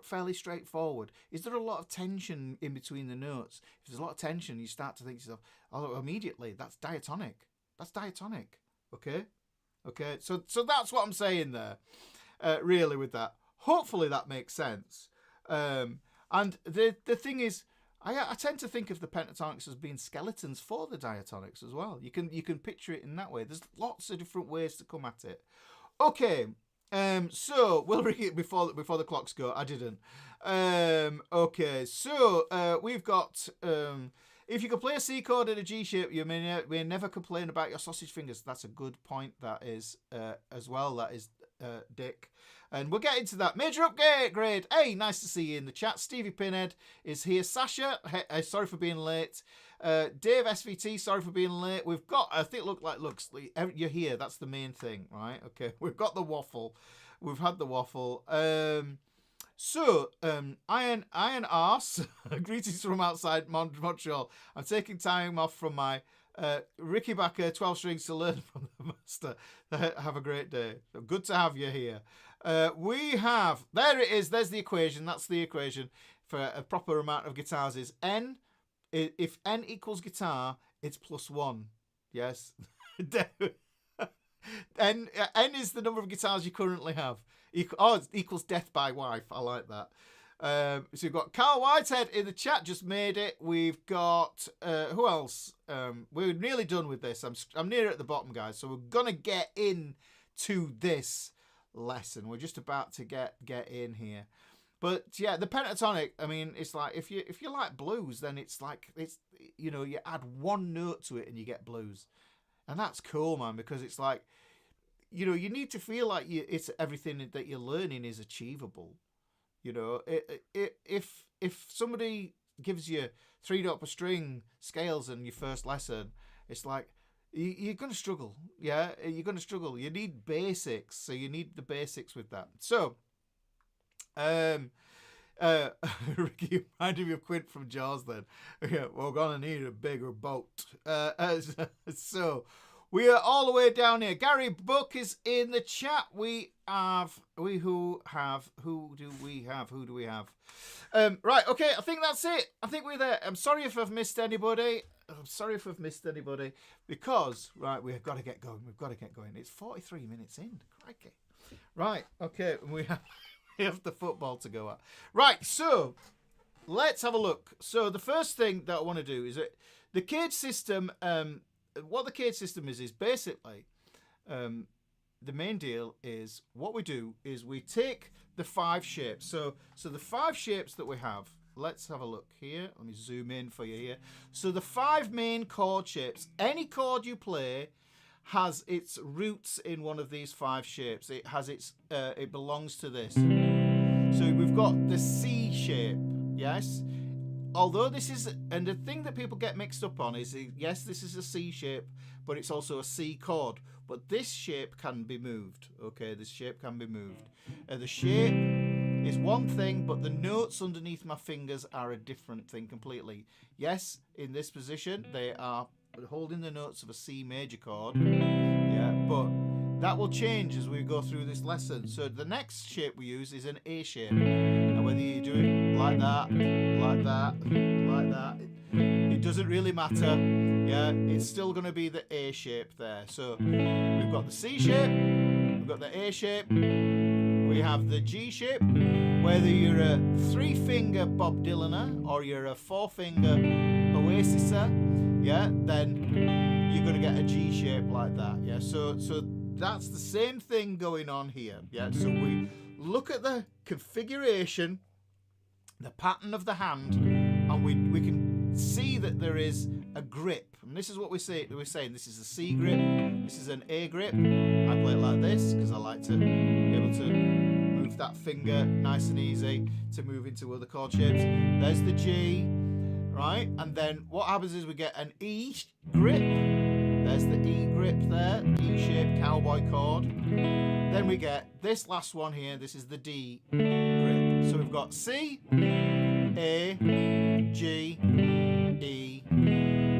fairly straightforward? Is there a lot of tension in between the notes? If there's a lot of tension, you start to think to yourself, oh, immediately, that's diatonic. That's diatonic. Okay? So that's what I'm saying there, really, with that. Hopefully that makes sense. And the thing is, I tend to think of the pentatonics as being skeletons for the diatonics as well. You can picture it in that way. There's lots of different ways to come at it. Okay, so we'll read it before the clocks go. I didn't. Okay, so we've got if you can play a C chord in a G shape, you may never complain about your sausage fingers. That's a good point. That is as well. That is Dick. And we'll get into that. Major upgrade. Hey, nice to see you in the chat. Stevie Pinhead is here. Sasha, hey, sorry for being late. Dave SVT, sorry for being late. We've got, I think, looks you're here. That's the main thing, right? Okay, we've got the waffle. We've had the waffle. Iron Arse, greetings from outside Montreal. I'm taking time off from my Ricky Backer 12 strings to learn from the master. Have a great day. Good to have you here. We have, there it is. There's the equation. That's the equation for a proper amount of guitars is N. If N equals guitar, it's +1. Yes. N is the number of guitars you currently have. It equals death by wife. I like that. So we've got Carl Whitehead in the chat, just made it. We've got who else? We're nearly done with this. I'm near at the bottom, guys. So we're gonna get in to this lesson. We're just about to get in here. But yeah, the pentatonic, I mean, it's like if you like blues, then it's like you know, you add one note to it and you get blues. And that's cool, man, because it's like, you know, you need to feel like it's everything that you're learning is achievable. You know, if somebody gives you 3-note per string scales in your first lesson, it's like you're going to struggle. Yeah, you're going to struggle. You need basics, so you need the basics with that. So, Ricky reminded me of Quint from Jaws. Then, yeah, we're gonna need a bigger boat. So. We are all the way down here. Gary Buck is in the chat. Who do we have? Right, okay, I think that's it. I think we're there. I'm sorry if I've missed anybody. Because, right, we've got to get going. It's 43 minutes in. Crikey. Right, okay, we have the football to go at. Right, so let's have a look. So the first thing that I want to do is that the cage system, what the cage system is basically, the main deal is what we do is we take the 5 shapes. So the 5 shapes that we have, let's have a look here. Let me zoom in for you here. So the 5 main chord shapes, any chord you play has its roots in one of these 5 shapes. It has it belongs to this. So we've got the C shape, yes? Although this is, and the thing that people get mixed up on is, yes, this is a C shape, but it's also a C chord. But this shape can be moved, okay? This shape can be moved. The shape is one thing, but the notes underneath my fingers are a different thing completely. Yes, in this position, they are holding the notes of a C major chord, yeah, but that will change as we go through this lesson. So the next shape we use is an A shape. And whether you do it like that, like that, like that, it doesn't really matter. Yeah, it's still going to be the A shape there. So we've got the C shape, we've got the A shape, we have the G shape. Whether you're a 3-finger Bob Dylaner or you're a 4-finger Oasiser, yeah, then you're going to get a G shape like that. Yeah, so that's the same thing going on here. Yeah, so we look at the configuration, the pattern of the hand, and we can see that there is a grip. And this is what we're saying. This is a C grip. This is an A grip. I play it like this because I like to be able to move that finger nice and easy to move into other chord shapes. There's the G, right? And then what happens is we get an E grip. There's the E grip there, E-shaped cowboy chord. Then we get this last one here. This is the D grip. So we've got C, A, G, E,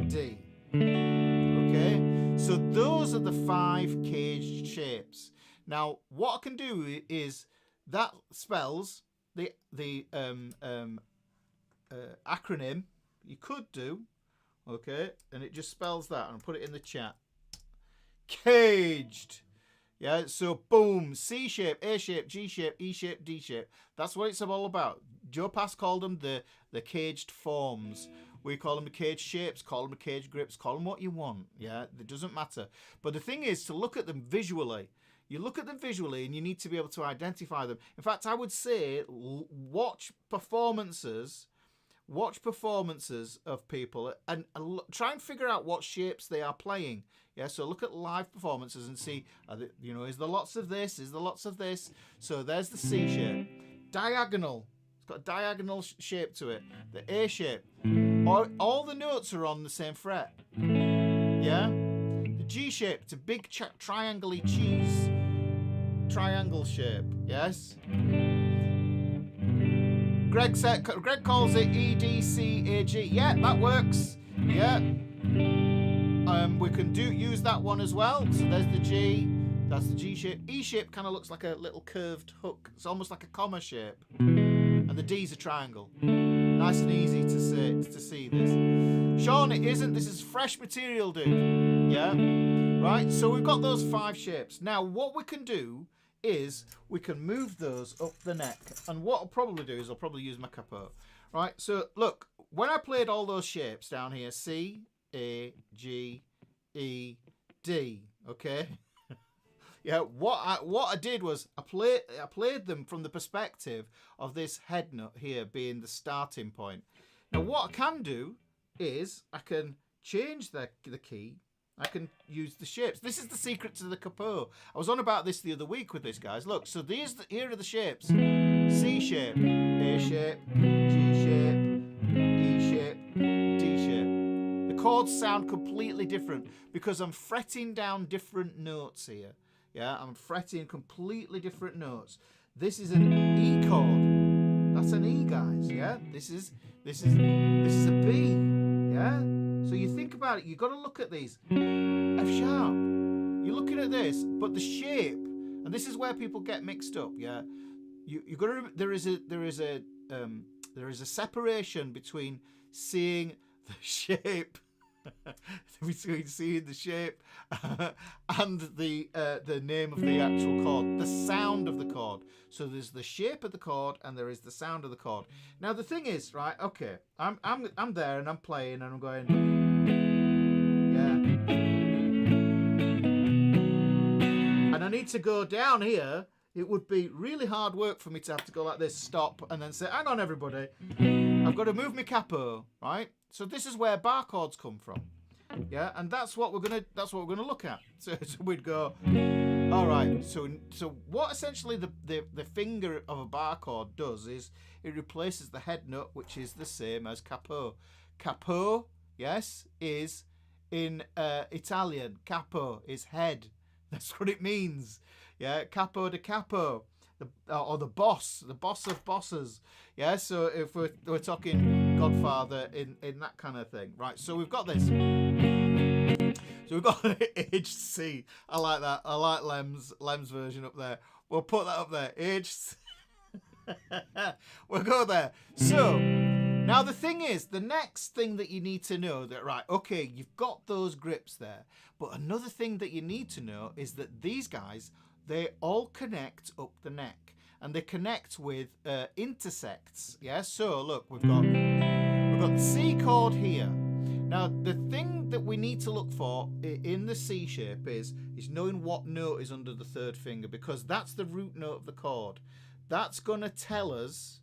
D. Okay, so those are the 5 caged shapes. Now, what I can do is that spells the acronym you could do. Okay, and it just spells that, and I'll put it in the chat. Caged. Yeah, so boom, C shape, A shape, G shape, E shape, D shape. That's what it's all about. Joe Pass called them the caged forms. We call them the caged shapes, call them the caged grips, call them what you want. Yeah, it doesn't matter. But the thing is to look at them visually. You look at them visually and you need to be able to identify them. In fact, I would say watch performances of people and try and figure out what shapes they are playing. Yeah, so look at live performances and see, is there lots of this? Is there lots of this? So there's the C shape. Diagonal. It's got a diagonal shape to it. The A shape. All the notes are on the same fret. Yeah? The G shape. It's a big triangle-y cheese. Triangle shape. Yes? Greg calls it EDCAG. Yeah, that works. Yeah. We can use that one as well. So there's the G. That's the G shape. E shape kind of looks like a little curved hook. It's almost like a comma shape. And the D's a triangle. Nice and easy to see this. Sean, it isn't. This is fresh material, dude. Yeah. Right. So we've got those 5 shapes. Now, what we can do is we can move those up the neck. And what I'll probably do is I'll probably use my capo. Right, so look, when I played all those shapes down here, C, A, G, E, D, okay? Yeah, what I did was I played them from the perspective of this head nut here being the starting point. Now what I can do is I can change the key. I can use the shapes. This is the secret to the capo. I was on about this the other week with this, guys. Look, so here are the shapes. C shape, A shape, G shape, E shape, D shape. The chords sound completely different because I'm fretting down different notes here. Yeah, I'm fretting completely different notes. This is an E chord. That's an E, guys. Yeah, this is a B. Yeah. So you think about it. You've got to look at these. F sharp. You're looking at this, but the shape, and this is where people get mixed up. Yeah. You got to. There is a separation between seeing the shape. Between seeing the shape and the name of the actual chord, the sound of the chord. So there's the shape of the chord and there is the sound of the chord. Now the thing is, right? Okay, I'm there and I'm playing and I'm going, yeah, and I need to go down here. It would be really hard work for me to have to go like this, stop, and then say, hang on everybody, I've got to move my capo, right? So this is where bar chords come from. Yeah, and that's what we're gonna look at. So we'd go, all right, so what essentially the finger of a bar chord does is it replaces the head nut, which is the same as capo. Capo, yes, is in Italian, capo is head. That's what it means. Yeah, capo de capo, or the boss of bosses. Yeah, so if we're talking Godfather in that kind of thing, right? So we've got this. So we've got H C. I like that. I like Lem's version up there. We'll put that up there. H. We'll go there. So now the thing is, the next thing that you need to know that, right, okay, you've got those grips there, but another thing that you need to know is that these guys, they all connect up the neck, and they connect with intersects. Yeah. So look, we've got the C chord here. Now the thing that we need to look for in the C shape is knowing what note is under the third finger, because that's the root note of the chord. That's going to tell us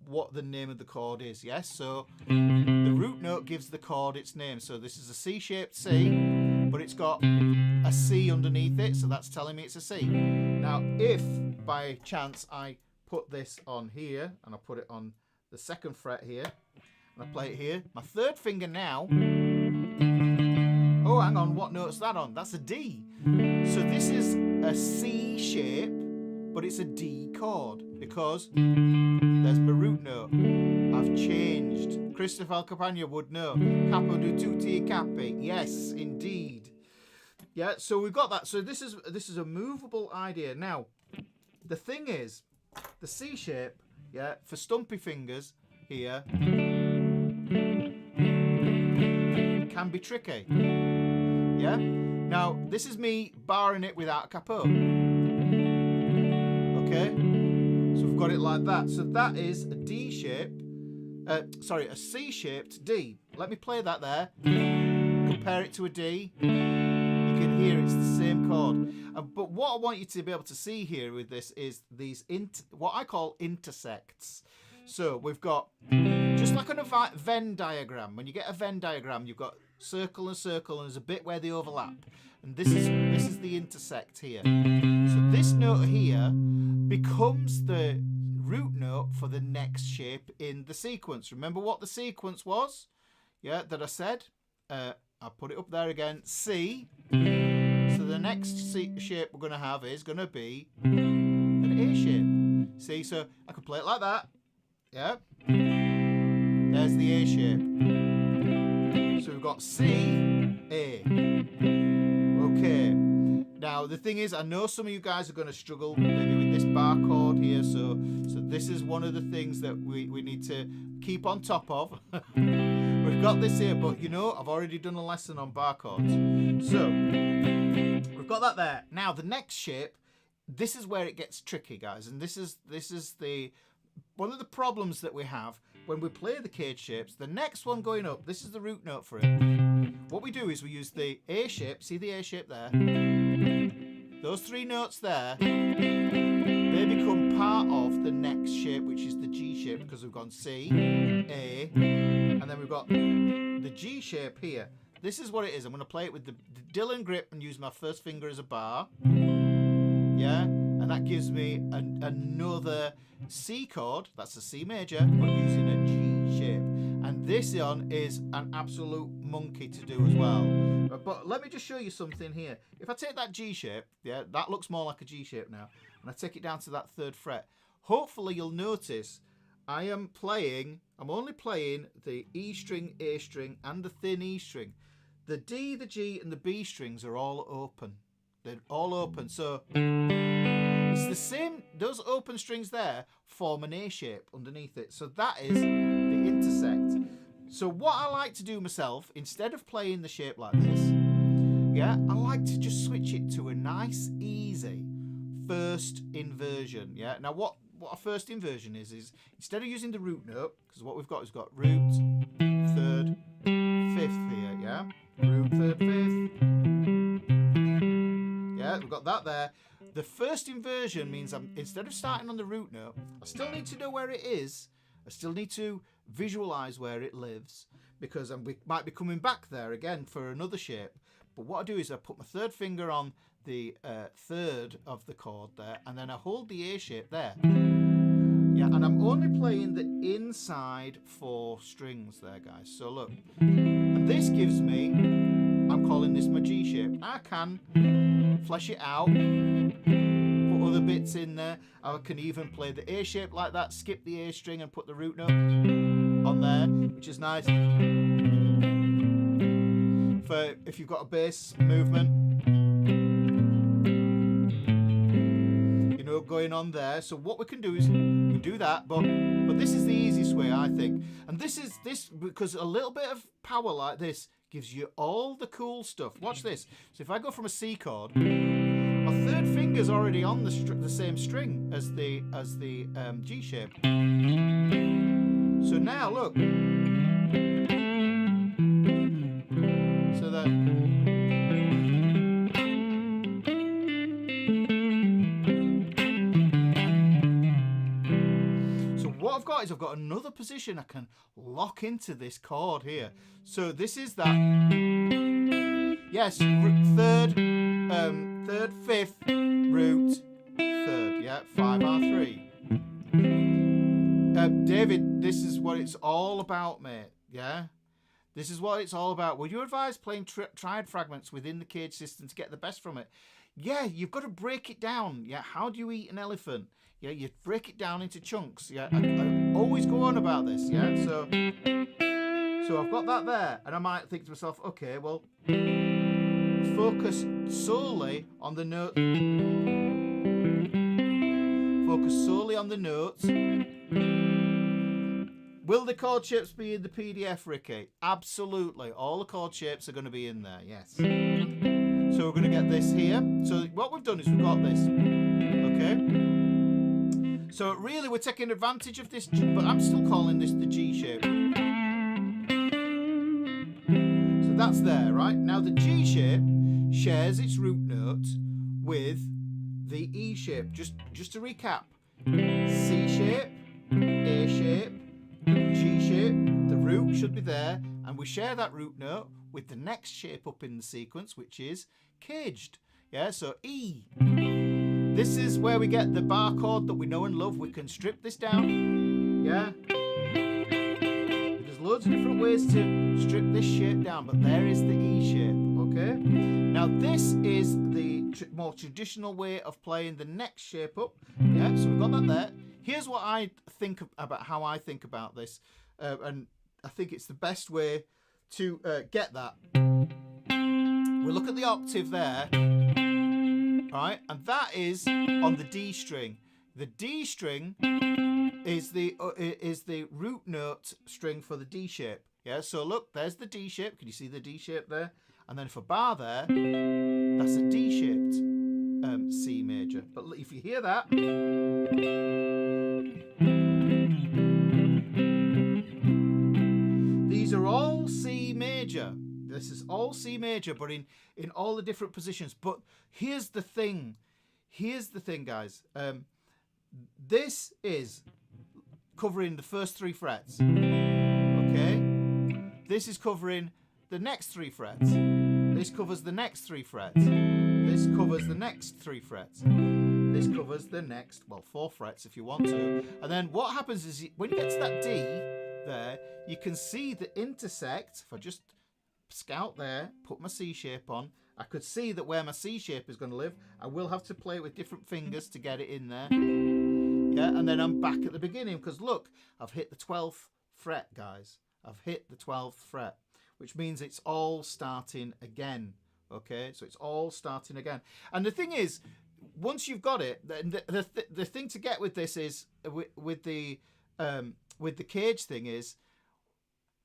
what the name of the chord is. Yes. So the root note gives the chord its name. So this is a C-shaped C, but it's got a C underneath it, so that's telling me it's a C. Now, if by chance I put this on here and I put it on the second fret here and I play it here, my third finger now. Oh, hang on, what note's that on? That's a D. So this is a C shape, but it's a D chord because there's my root note. I've changed. Christopher Alcapagna would know. Capo di tutti I capi. Yes, indeed. Yeah, so we've got that. So this is a movable idea. Now, the thing is, the C shape, yeah, for stumpy fingers here can be tricky. Yeah. Now, this is me barring it without a capo. Okay. So we've got it like that. So that is a D shape. A C-shaped D. Let me play that there. Compare it to a D. You can hear it's the same chord. But what I want you to be able to see here with this is these what I call intersects. So we've got, just like on a Venn diagram. When you get a Venn diagram, you've got circle and circle, and there's a bit where they overlap. And this is the intersect here. So this note here becomes the root note for the next shape in the sequence. Remember what the sequence was? Yeah, that I said. I'll put it up there again. C. So the next C shape we're going to have is going to be an A shape. See, so I can play it like that. Yeah. There's the A shape. So we've got C, A. Okay. Now the thing is, I know some of you guys are going to struggle maybe with this bar chord here, so this is one of the things that we need to keep on top of. We've got this here, but you know, I've already done a lesson on bar chords. So we've got that there. Now the next shape, this is where it gets tricky, guys, and this is the one of the problems that we have when we play the cage shapes. The next one going up, this is the root note for it. What we do is we use the A shape, see the A shape there? those 3 notes there, they become part of the next shape, which is the G shape, because we've gone C, A, and then we've got the G shape here. This is what it is. I'm going to play it with the Dylan grip and use my first finger as a bar. Yeah, and that gives me another C chord. That's a C major, but using a G shape. And this one is an absolute monkey to do as well. But let me just show you something here. If I take that G shape, yeah, that looks more like a G shape now, and I take it down to that 3rd fret, hopefully you'll notice I'm only playing the E string, A string, and the thin E string. The D, the G, and the B strings are all open. They're all open. So it's the same, those open strings there form an A shape underneath it. So that is the intersect. So what I like to do myself, instead of playing the shape like this, yeah, I like to just switch it to a nice, easy first inversion. Yeah. Now what a first inversion is instead of using the root note, because what we've got is root, 3rd, 5th here, yeah? Root, 3rd, 5th. Yeah, we've got that there. The first inversion means instead of starting on the root note, I still need to know where it is. I still need to visualize where it lives, because we might be coming back there again for another shape. But what I do is I put my 3rd finger on the 3rd of the chord there, and then I hold the A shape there. Yeah, and I'm only playing the inside 4 strings there, guys. So look, and this gives me, I'm calling this my G shape. I can flesh it out, put other bits in there. I can even play the A shape like that, skip the A string and put the root note on there, which is nice for if you've got a bass movement, you know, going on there. So what we can do is we do that, but this is the easiest way, I think. And this because a little bit of power like this gives you all the cool stuff. Watch this. So if I go from a C chord, my 3rd finger's already on the same string as the G shape. So now look. So that. So what I've got is I've got another position I can lock into this chord here. So this is that. Yes, 3rd, 5th, root, 3rd. Yeah, 5R3. David, this is what it's all about, mate. Yeah. This is what it's all about. Would you advise playing triad fragments within the cage system to get the best from it? Yeah, you've got to break it down. Yeah, how do you eat an elephant? Yeah, you break it down into chunks. Yeah, I always go on about this. Yeah, so I've got that there, and I might think to myself, okay, well, focus solely on the note. Focus solely on the notes. Will the chord shapes be in the PDF, Ricky? Absolutely. All the chord shapes are going to be in there, yes. So we're going to get this here. So what we've done is we've got this. Okay. So really we're taking advantage of this, but I'm still calling this the G shape. So that's there, right? Now the G shape shares its root note with the E shape. Just to recap. C shape, A shape, G shape, the root should be there, and we share that root note with the next shape up in the sequence, which is caged. Yeah, so E. This is where we get the bar chord that we know and love. We can strip this down. Yeah. There's loads of different ways to strip this shape down, but there is the E shape. Okay. Now this is the more traditional way of playing the next shape up. Yeah, so we've got that there. Here's what I think about how I think about this, and I think it's the best way to get that. We look at the octave there, right, and that is on the D string. The D string is the root note string for the D shape. Yeah, so look, there's the D shape. Can you see the D shape there? And then for bar there, that's a D-shaped C major. But if you hear that, these are all C major. They're This is all C major, but in all the different positions. But here's the thing. Here's the thing, guys. This is covering the first 3 frets. Okay? This is covering the next 3 frets. This covers the next 3 frets. This covers the next 3 frets. This covers the next, well, 4 frets if you want to. And then what happens is when you get to that D there, you can see the intersect. If I just scout there, put my C shape on, I could see that where my C shape is going to live. I will have to play it with different fingers to get it in there. Yeah, and then I'm back at the beginning because look, I've hit the 12th fret, guys. I've hit the 12th fret, which means it's all starting again. Okay, so it's all starting again. And the thing is, once you've got it, the thing to get with this is with the cage thing is,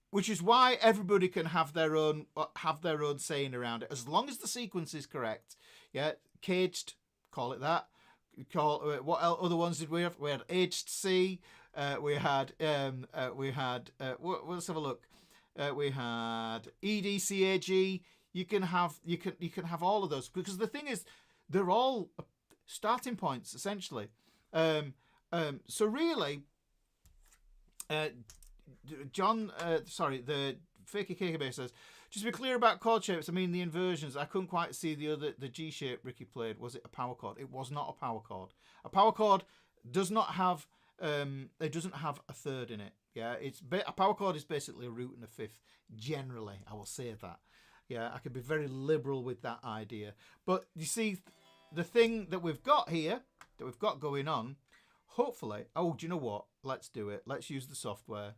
which is why everybody can have their own saying around it, as long as the sequence is correct. Yeah, caged, call it that. What other ones did we have? We had aged C. Let's have a look. We had EDCAG. You can have all of those, because the thing is, they're all starting points essentially. So really, the Fakey Kekebe says, just to be clear about chord shapes, I mean the inversions. I couldn't quite see the G shape Ricky played. Was it a power chord? It was not a power chord. A power chord does not have it doesn't have a third in it. Yeah, a power chord is basically a root and a fifth. Generally, I will say that. Yeah, I could be very liberal with that idea. But you see, the thing that we've got here, that we've got going on, hopefully, oh, do you know what? Let's do it. Let's use the software.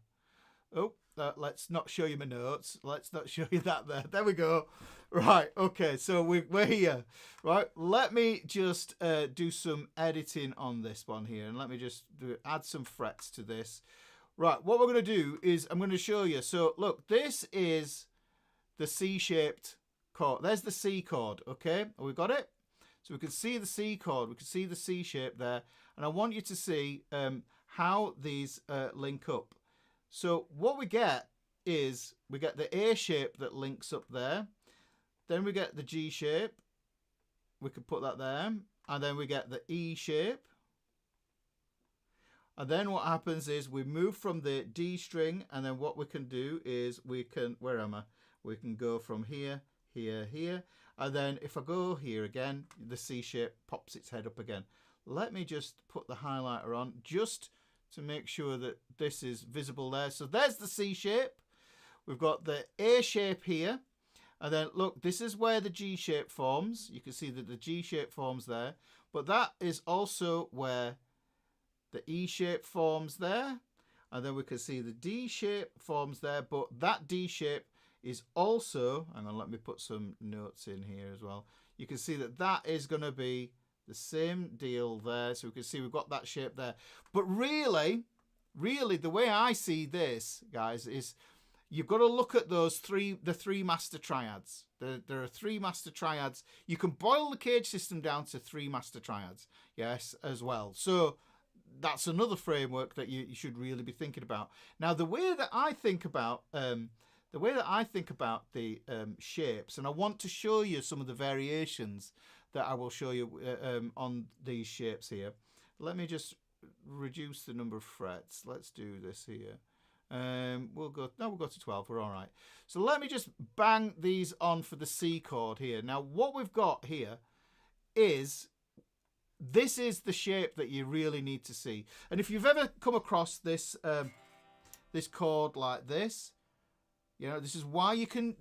Oh, let's not show you my notes. Let's not show you that there. There we go. Right, okay, so we're here. Right, let me just do some editing on this one here. And let me just add some frets to this. Right, what we're going to do is I'm going to show you. So, look, this is the C-shaped chord. There's the C chord, okay? Oh, we got it? So we can see the C chord. We can see the C shape there. And I want you to see how these link up. So what we get is we get the A shape that links up there. Then we get the G shape. We can put that there. And then we get the E shape. And then what happens is we move from the D string. And then what we can do is we can, where am I? We can go from here, here, here. And then if I go here again, the C shape pops its head up again. Let me just put the highlighter on just to make sure that this is visible there. So there's the C shape. We've got the A shape here. And then look, this is where the G shape forms. You can see that the G shape forms there. But that is also where the E shape forms there. And then we can see the D shape forms there. But that D shape is also, hang on, let me put some notes in here as well. You can see that that is going to be the same deal there. So we can see we've got that shape there. But really, the way I see this, guys, is you've got to look at the three master triads. There are 3 master triads. You can boil the cage system down to 3 master triads, yes, as well. So that's another framework that you should really be thinking about. Now, the way that I think about the shapes, and I want to show you some of the variations that I will show you on these shapes here. Let me just reduce the number of frets. Let's do this here. We'll go to 12. We're all right. So let me just bang these on for the C chord here. Now, what we've got here is, this is the shape that you really need to see. And if you've ever come across this this chord like this, you know, this is why you can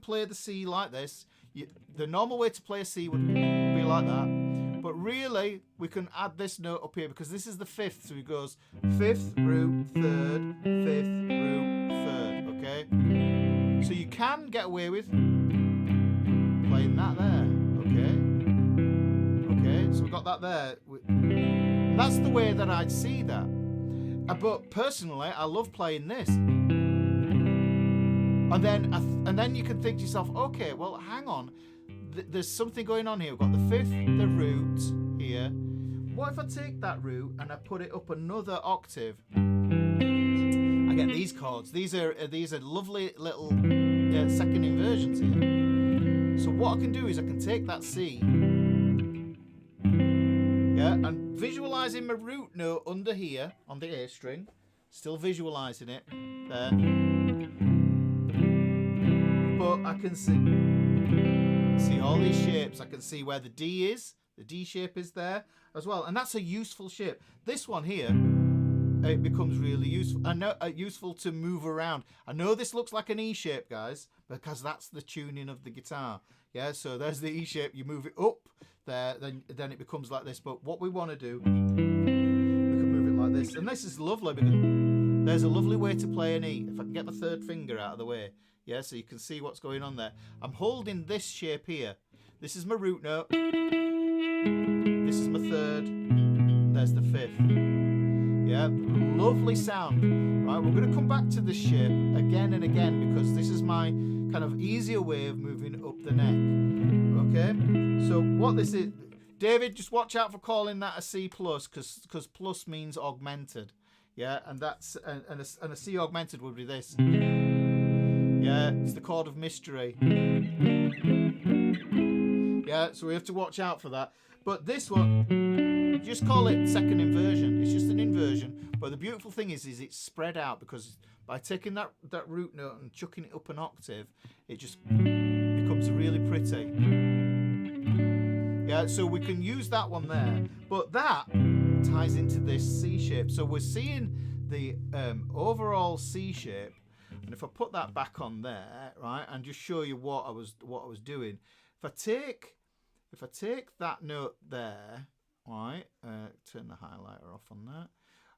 play the C like this. The normal way to play a C would be like that. But really, we can add this note up here because this is the 5th. So it goes 5th, root, 3rd, 5th, root, 3rd. Okay? So you can get away with playing that there. Okay? Okay, so we've got that there. That's the way that I'd see that. But personally, I love playing this. And then you can think to yourself, okay, well, hang on. There's something going on here. We've got the 5th, the root here. What if I take that root and I put it up another octave? I get these chords. These are lovely little second inversions here. So what I can do is I can take that C, yeah, and visualising my root note under here on the A string, still visualising it there. But I can see all these shapes. I can see where the D is. The D shape is there as well, and that's a useful shape. This one here, it becomes really useful. I know useful to move around. I know this looks like an E shape, guys, because that's the tuning of the guitar. Yeah, so there's the E shape. You move it up there, then it becomes like this. But what we want to do, we can move it like this, and this is lovely because there's a lovely way to play an E. If I can get my third finger out of the way, yeah, so you can see what's going on there. I'm holding this shape here. This is my root note. This is my third. There's the fifth. Yeah, lovely sound. Right, we're going to come back to this shape again and again because this is my kind of easier way of moving up the neck. Okay, so what this is, David, just watch out for calling that a C plus because plus means augmented. Yeah, and that's and a C augmented would be this. Yeah, it's the chord of mystery. Yeah, so we have to watch out for that. But this one, just call it second inversion. It's just an inversion. But the beautiful thing is it's spread out because by taking that root note and chucking it up an octave, it just becomes really pretty. Yeah, so we can use that one there. But that ties into this C shape. So we're seeing the overall C shape. And if I put that back on there, right, and just show you what I was doing, if I take that note there, right, turn the highlighter off on that,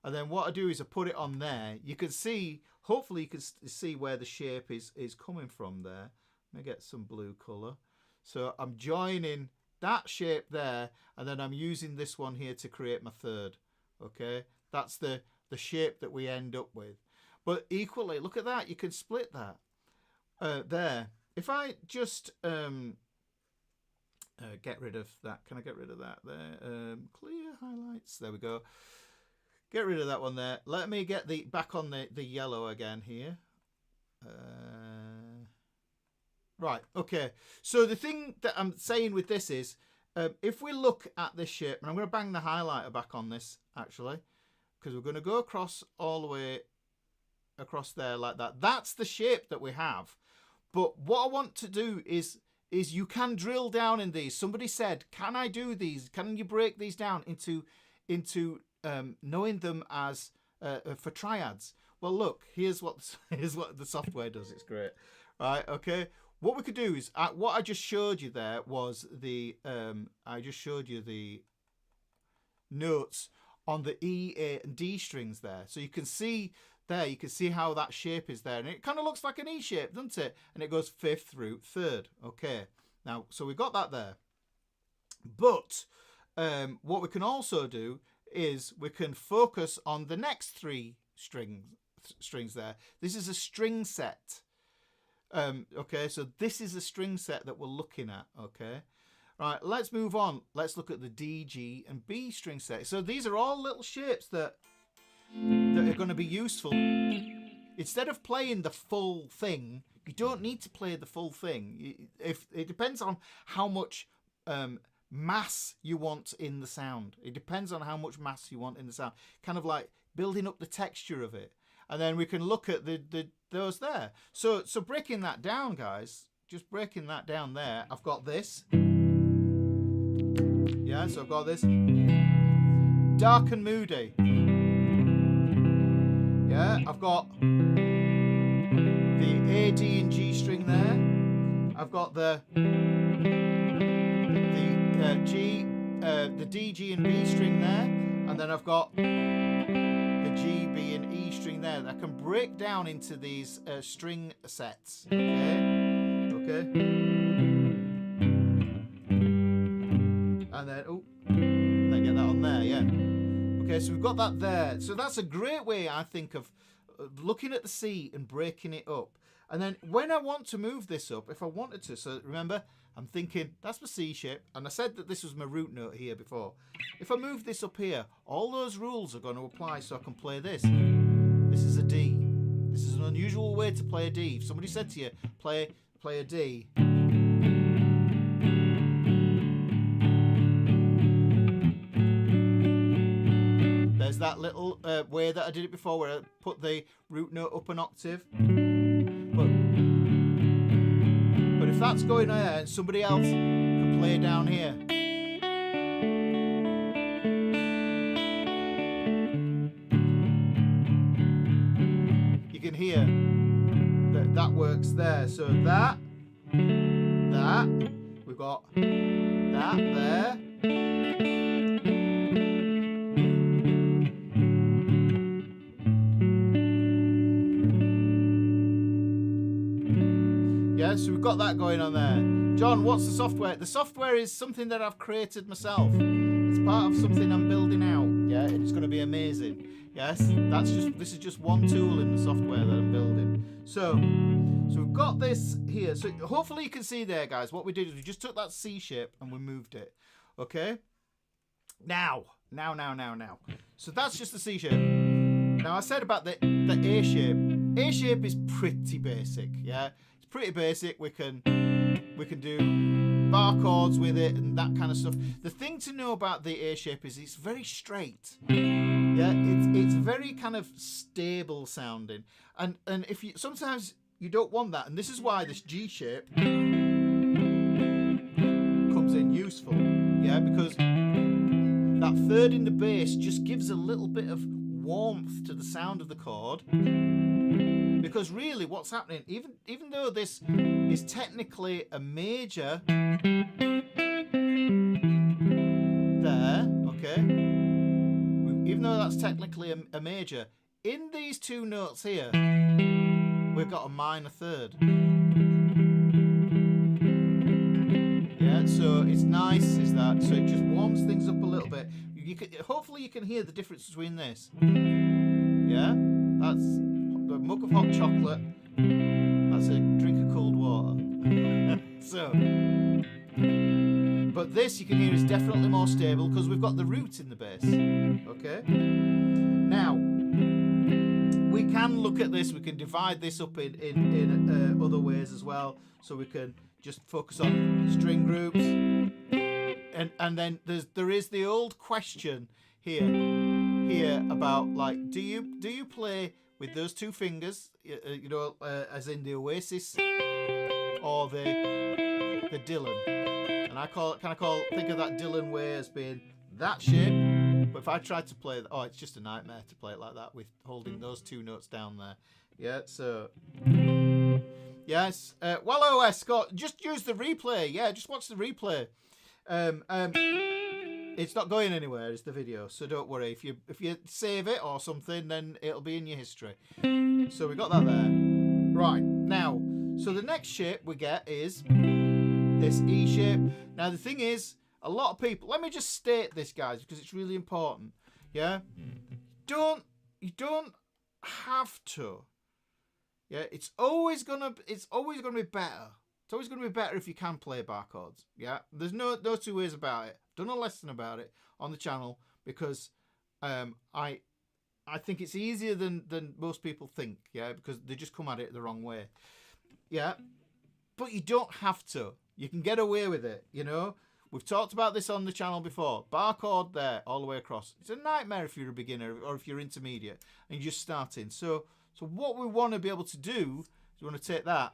and then what I do is I put it on there. You can see, hopefully you can see where the shape is coming from there. Let me get some blue colour. So I'm joining that shape there, and then I'm using this one here to create my third. Okay, that's the shape that we end up with. But equally, look at that. You can split that there. If I just get rid of that. Can I get rid of that there? Clear highlights. There we go. Get rid of that one there. Let me get back on the yellow again here. Right. Okay. So the thing that I'm saying with this is, if we look at this shape, and I'm going to bang the highlighter back on this actually, because we're going to go across all the way across there like that. That's the shape that we have. But what I want to do is you can drill down in these. Somebody said, can I do these? Can you break these down into knowing them as for triads? Well, look, here's what the software does. It's great. Right, okay. What we could do is what I just showed you there was I just showed you the notes on the E, A, and D strings there. So you can see there, you can see how that shape is there. And it kind of looks like an E shape, doesn't it? And it goes fifth through third. Okay. Now, so we've got that there. But what we can also do is we can focus on the next three strings there. This is a string set. Okay, so this is a string set that we're looking at. Okay. Right, let's move on. Let's look at the D, G, and B string set. So these are all little shapes that are going to be useful. Instead of playing the full thing, you don't need to play the full thing. If it depends on how much mass you want in the sound. It depends on how much mass you want in the sound. Kind of like building up the texture of it. And then we can look at those there. So breaking that down, guys, just breaking that down there, I've got this. Yeah, so I've got this. Dark and moody. Yeah, I've got the A, D, and G string there. I've got the D, G, and B string there, and then I've got the G, B, and E string there. That I can break down into these string sets. Okay. And then get that on there. Yeah. Okay, so we've got that there. So that's a great way, I think, of looking at the C and breaking it up. And then when I want to move this up, if I wanted to, so remember, I'm thinking, that's my C shape. And I said that this was my root note here before. If I move this up here, all those rules are going to apply so I can play this. This is a D. This is an unusual way to play a D. If somebody said to you, play a D. There's that little way that I did it before where I put the root note up an octave. But if that's going on there and somebody else can play down here. You can hear that works there. So that, we've got that there. So we've got that going on there. John, what's the software? The software is something that I've created myself. It's part of something I'm building out. Yeah, and it's going to be amazing. Yes, this is just one tool in the software that I'm building. So we've got this here. So hopefully you can see there, guys. What we did is we just took that C shape and we moved it. Okay. Now. So that's just the C shape. Now I said about the A shape. A shape is pretty basic. Yeah. Pretty basic. We can do bar chords with it and that kind of stuff. The thing to know about the A shape is it's very straight. Yeah, it's very kind of stable sounding. And if you sometimes you don't want that, and this is why this G shape comes in useful. Yeah, because that third in the bass just gives a little bit of warmth to the sound of the chord. Because really what's happening, even though this is technically a major there, okay, even though that's technically a major, in these two notes here, we've got a minor third. Yeah, so it's nice, is that, so it just warms things up a little bit. Hopefully you can hear the difference between this. Yeah, that's a mug of hot chocolate, that's a drink of cold water. So, but this you can hear is definitely more stable because we've got the root in the bass. Okay. Now we can look at this. We can divide this up in other ways as well. So we can just focus on string groups, and then there is the old question here about, like, do you play with those two fingers, you know, as in the Oasis or the Dylan? And I think of that Dylan way as being that shape. But if I tried to play, it's just a nightmare to play it like that with holding those two notes down there. Yeah, so yes. Well, OS Scott, just use the replay. Yeah, just watch the replay. It's not going anywhere, is the video, so don't worry. If you save it or something, then it'll be in your history. So we got that there. Right, now, so the next shape we get is this E shape. Now the thing is, a lot of people, let me just state this, guys, because it's really important. Yeah? You don't have to. Yeah, it's always gonna be better. It's always going to be better if you can play bar chords. Yeah, there's no two ways about it. I've done a lesson about it on the channel because I think it's easier than most people think. Yeah, because they just come at it the wrong way. Yeah, but you don't have to. You can get away with it. You know, we've talked about this on the channel before. Bar chord there all the way across. It's a nightmare if you're a beginner or if you're intermediate and you're just starting. So what we want to be able to do is we want to take that.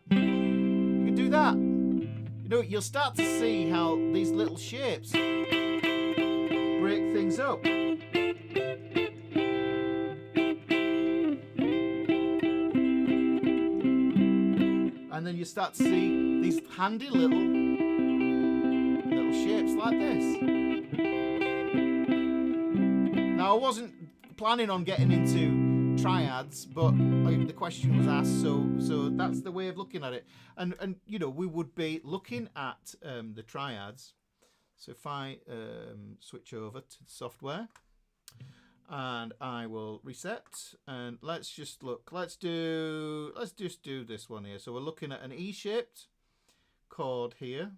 Do that. You know, you'll start to see how these little shapes break things up. And then you start to see these handy little shapes like this. Now I wasn't planning on getting into triads, but the question was asked, so that's the way of looking at it. And you know, we would be looking at the triads. So if I switch over to the software and I will reset, and let's just look, let's just do this one here. So we're looking at an E-shaped chord here,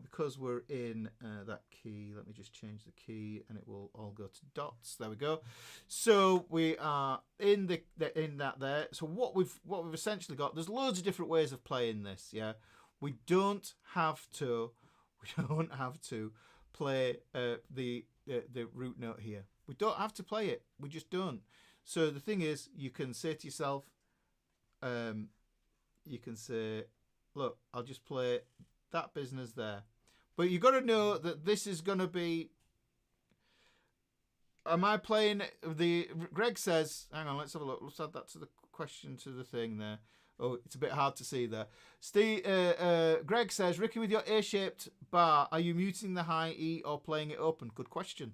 because we're in that key, let me just change the key and it will all go to dots. There we go. So we are in that there. So what we've essentially got, there's loads of different ways of playing this. Yeah, we don't have to play the root note here. We don't have to play it. We just don't. So the thing is, you can say to yourself, you can say, look, I'll just play that business there. But you've got to know that this is going to be... Am I playing the... Greg says... Hang on, let's have a look. Let's add that to the question to the thing there. Oh, it's a bit hard to see there. Greg says, Ricky, with your A-shaped bar, are you muting the high E or playing it open? Good question.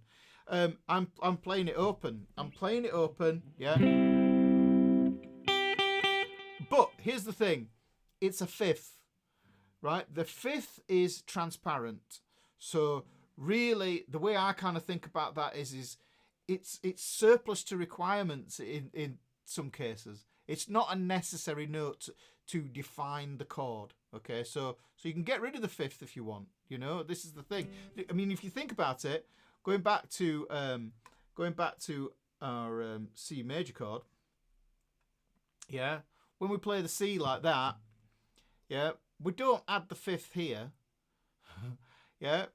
I'm playing it open. I'm playing it open, yeah. But here's the thing. It's a fifth. Right, the fifth is transparent. So really, the way I kind of think about that is it's surplus to requirements in some cases. It's not a necessary note to define the chord. Okay, so you can get rid of the fifth if you want. You know, this is the thing. I mean, if you think about it, going back to our C major chord. Yeah, when we play the C like that. Yeah. We don't add the fifth here. Yeah,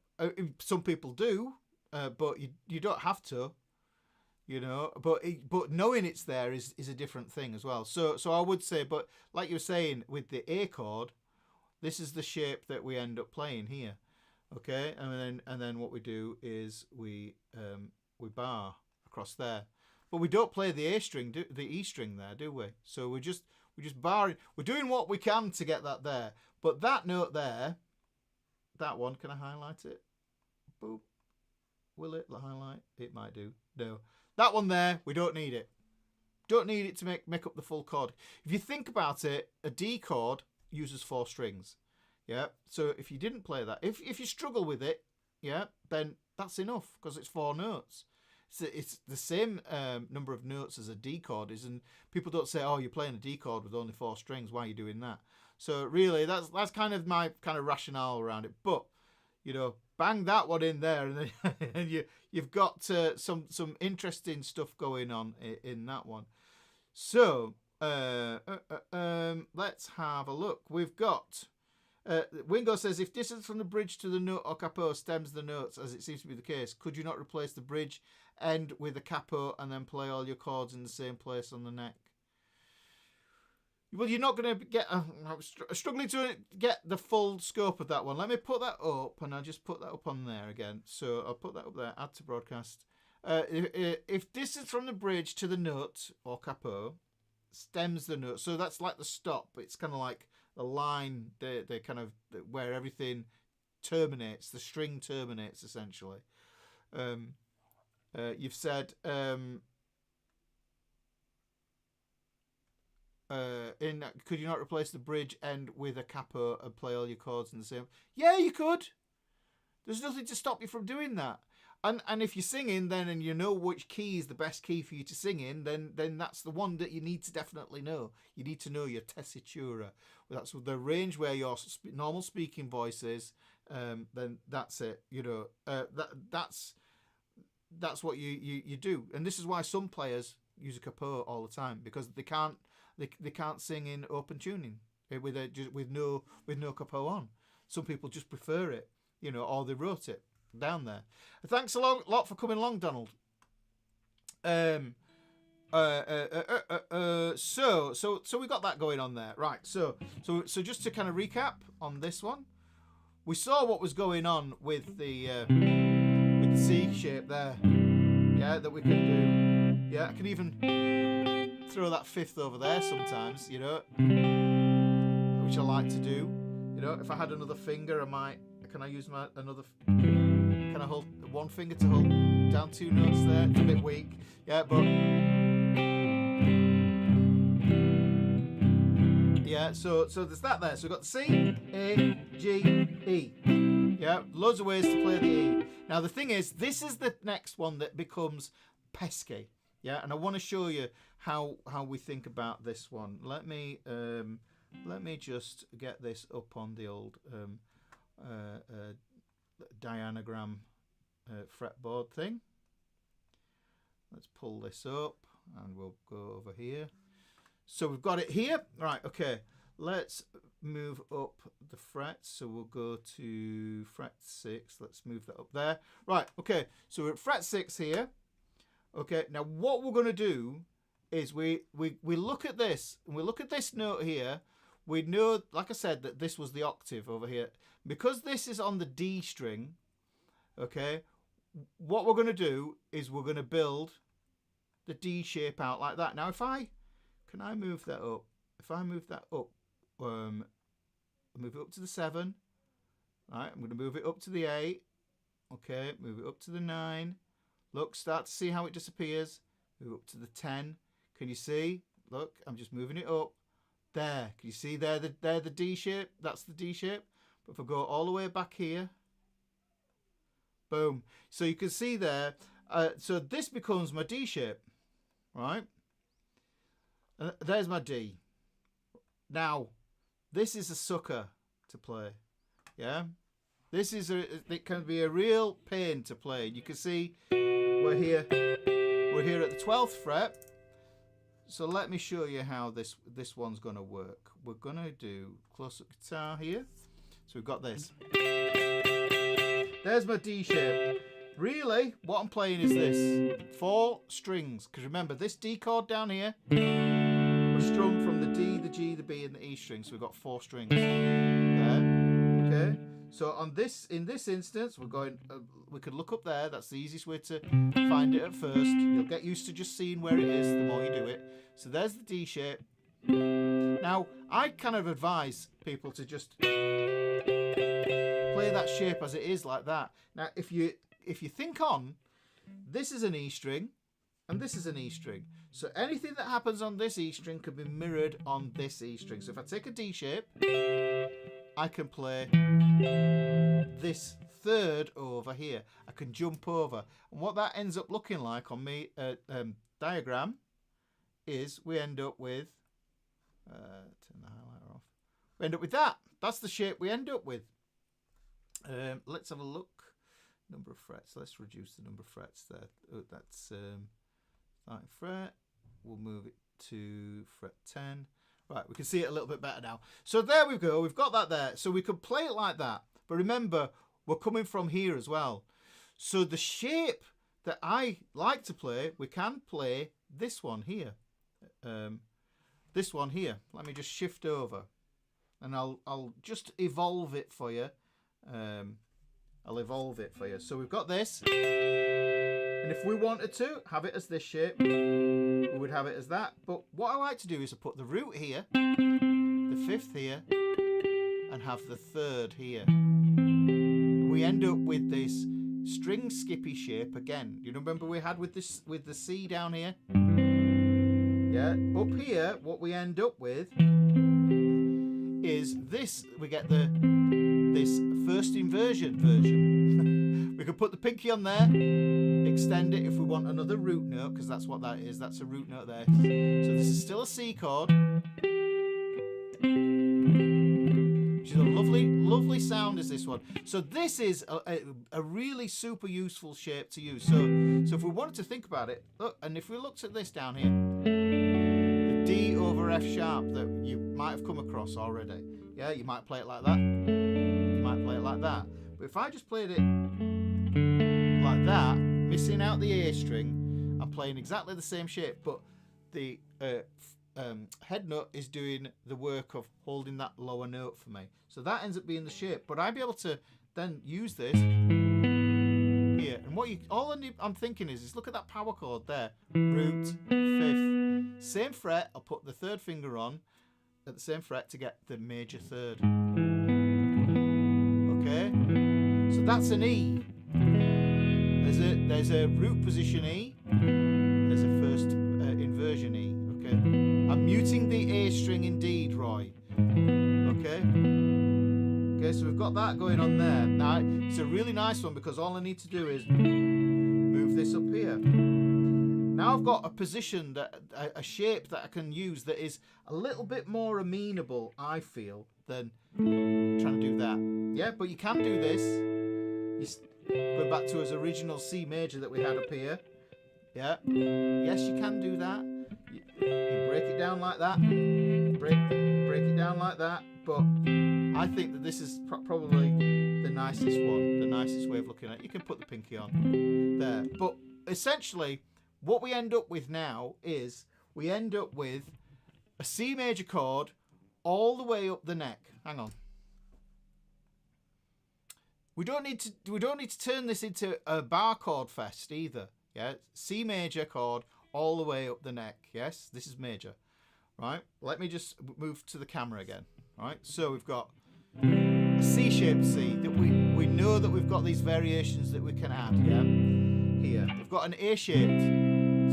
some people do, but you don't have to, you know. But knowing it's there is a different thing as well. So I would say, but like you were saying with the A chord, this is the shape that we end up playing here. Okay, and then what we do is we bar across there, but we don't play the A string, the E string there, do we? So we're just barring. We're doing what we can to get that there. But that note there, that one, can I highlight it? Boop. Will it highlight? It might do. No. That one there, we don't need it. Don't need it to make up the full chord. If you think about it, a D chord uses 4 strings. Yeah. So if you didn't play that, if you struggle with it, yeah, then that's enough because it's 4 notes. It's the same number of notes as a D chord is, and people don't say, "Oh, you're playing a D chord with only 4 strings. Why are you doing that?" So really, that's kind of my kind of rationale around it. But you know, bang that one in there, and then and you've got some interesting stuff going on in that one. So let's have a look. We've got. Wingo says, if distance from the bridge to the note or capo stems the notes, as it seems to be the case, could you not replace the bridge end with a capo and then play all your chords in the same place on the neck? Well, you're not going to get... I'm struggling to get the full scope of that one. Let me put that up, and I'll just put that up on there again. So I'll put that up there, add to broadcast. If distance from the bridge to the note or capo stems the note, so that's like the stop. It's kind of like the line, the kind of where everything terminates, the string terminates essentially. You've said could you not replace the bridge end with a capo and play all your chords in the same? Yeah, you could. There's nothing to stop you from doing that. And if you're singing then and you know which key is the best key for you to sing in, then that's the one that you need to definitely know. You need to know your tessitura. That's the range where your normal speaking voice is. Then that's it. You know, that's what you do. And this is why some players use a capo all the time, because they can't sing in open tuning with no capo on. Some people just prefer it, you know, or they wrote it down there. Thanks a lot for coming along, Donald. So we got that going on there, right? So just to kind of recap on this one, we saw what was going on with the C shape there. Yeah, that we can do. Yeah, I can even throw that fifth over there sometimes, you know, which I like to do. You know, if I had another finger, can I use another? Can I hold one finger to hold down 2 notes there? It's a bit weak. Yeah, but yeah, so there's that there. So we've got C, A, G, E. Yeah, loads of ways to play the E. Now the thing is, this is the next one that becomes pesky. Yeah, and I want to show you how we think about this one. Let me just get this up on the old dianogram fretboard thing. Let's pull this up and we'll go over here. So we've got it here. Right, okay. Let's move up the frets. So we'll go to fret 6. Let's move that up there. Right, okay. So we're at fret 6 here. Okay, now what we're going to do is we look at this, and we look at this note here. We know, like I said, that this was the octave over here. Because this is on the D string, okay, what we're going to do is we're going to build the D shape out like that. Now, can I move that up? If I move that up, move it up to the 7. Right, I'm going to move it up to the 8. Okay, move it up to the 9. Look, start to see how it disappears. Move up to the 10. Can you see? Look, I'm just moving it up. There. Can you see there the D shape? That's the D shape. But if I go all the way back here, boom. So you can see there. So this becomes my D shape, right? There's my D. Now, this is a sucker to play. Yeah? It can be a real pain to play. You can see we're here at the 12th fret. So let me show you how this one's going to work. We're going to do close-up guitar here. So we've got this. There's my D shape. Really, what I'm playing is this. 4 strings. Because remember, this D chord down here was strung from the D, the G, the B, and the E string. So we've got 4 strings there. Okay. So in this instance, we're going. We could look up there. That's the easiest way to find it at first. You'll get used to just seeing where it is the more you do it. So there's the D shape. Now, I kind of advise people to just play that shape as it is, like that. Now, if you think on, this is an E string, and this is an E string. So anything that happens on this E string can be mirrored on this E string. So if I take a D shape, I can play this 3rd over here. I can jump over. And what that ends up looking like on my diagram is we end up with, turn the highlighter off. We end up with that. That's the shape we end up with. Let's have a look. Number of frets. Let's reduce the number of frets there. Oh, that's 9th fret. We'll move it to fret 10. Right, we can see it a little bit better now. So there we go. We've got that there. So we could play it like that. But remember, we're coming from here as well. So the shape that I like to play, we can play this one here. This one here. Let me just shift over. And I'll just evolve it for you. I'll evolve it for you. So we've got this. And if we wanted to have it as this shape, we would have it as that. But what I like to do is to put the root here, the 5th here, and have the 3rd here. And we end up with this string skippy shape again. You remember we had with the C down here? Yeah. Up here, what we end up with is this. We get this first inversion version. We could put the pinky on there, extend it if we want another root note, because that's what that is. That's a root note there. So this is still a C chord, which is a lovely sound is this one. So this is a really super useful shape to use. So if we wanted to think about it, look, and if we looked at this down here, the D over F sharp that you might have come across already. Yeah, you might play it like that. You might play it like that. But if I just played it like that, missing out the A string, I'm playing exactly the same shape, but the head note is doing the work of holding that lower note for me. So that ends up being the shape. But I'd be able to then use this here. And I'm thinking is look at that power chord there. Root, 5th, same fret. I'll put the 3rd finger on at the same fret to get the major 3rd. Okay, so that's an E. There's a root position E. There's a first inversion E. Okay, I'm muting the A string indeed, Roy. Okay, so we've got that going on there. Now it's a really nice one because all I need to do is move this up here. Now I've got a position, a shape that I can use that is a little bit more amenable, I feel, than trying to do that. Yeah, but you can do this. Going back to his original C major that we had up here. Yeah. Yes, you can do that. You break it down like that. Break it down like that. But I think that this is probably the nicest one, the nicest way of looking at it. You can put the pinky on there. But essentially, what we end up with now is we end up with a C major chord all the way up the neck. Hang on. We don't need to turn this into a bar chord fest either. Yeah, C major chord all the way up the neck. Yes, this is major. Right. Let me just move to the camera again. Right. So we've got a C-shaped C that we know that we've got these variations that we can add. Yeah. Here we've got an A-shaped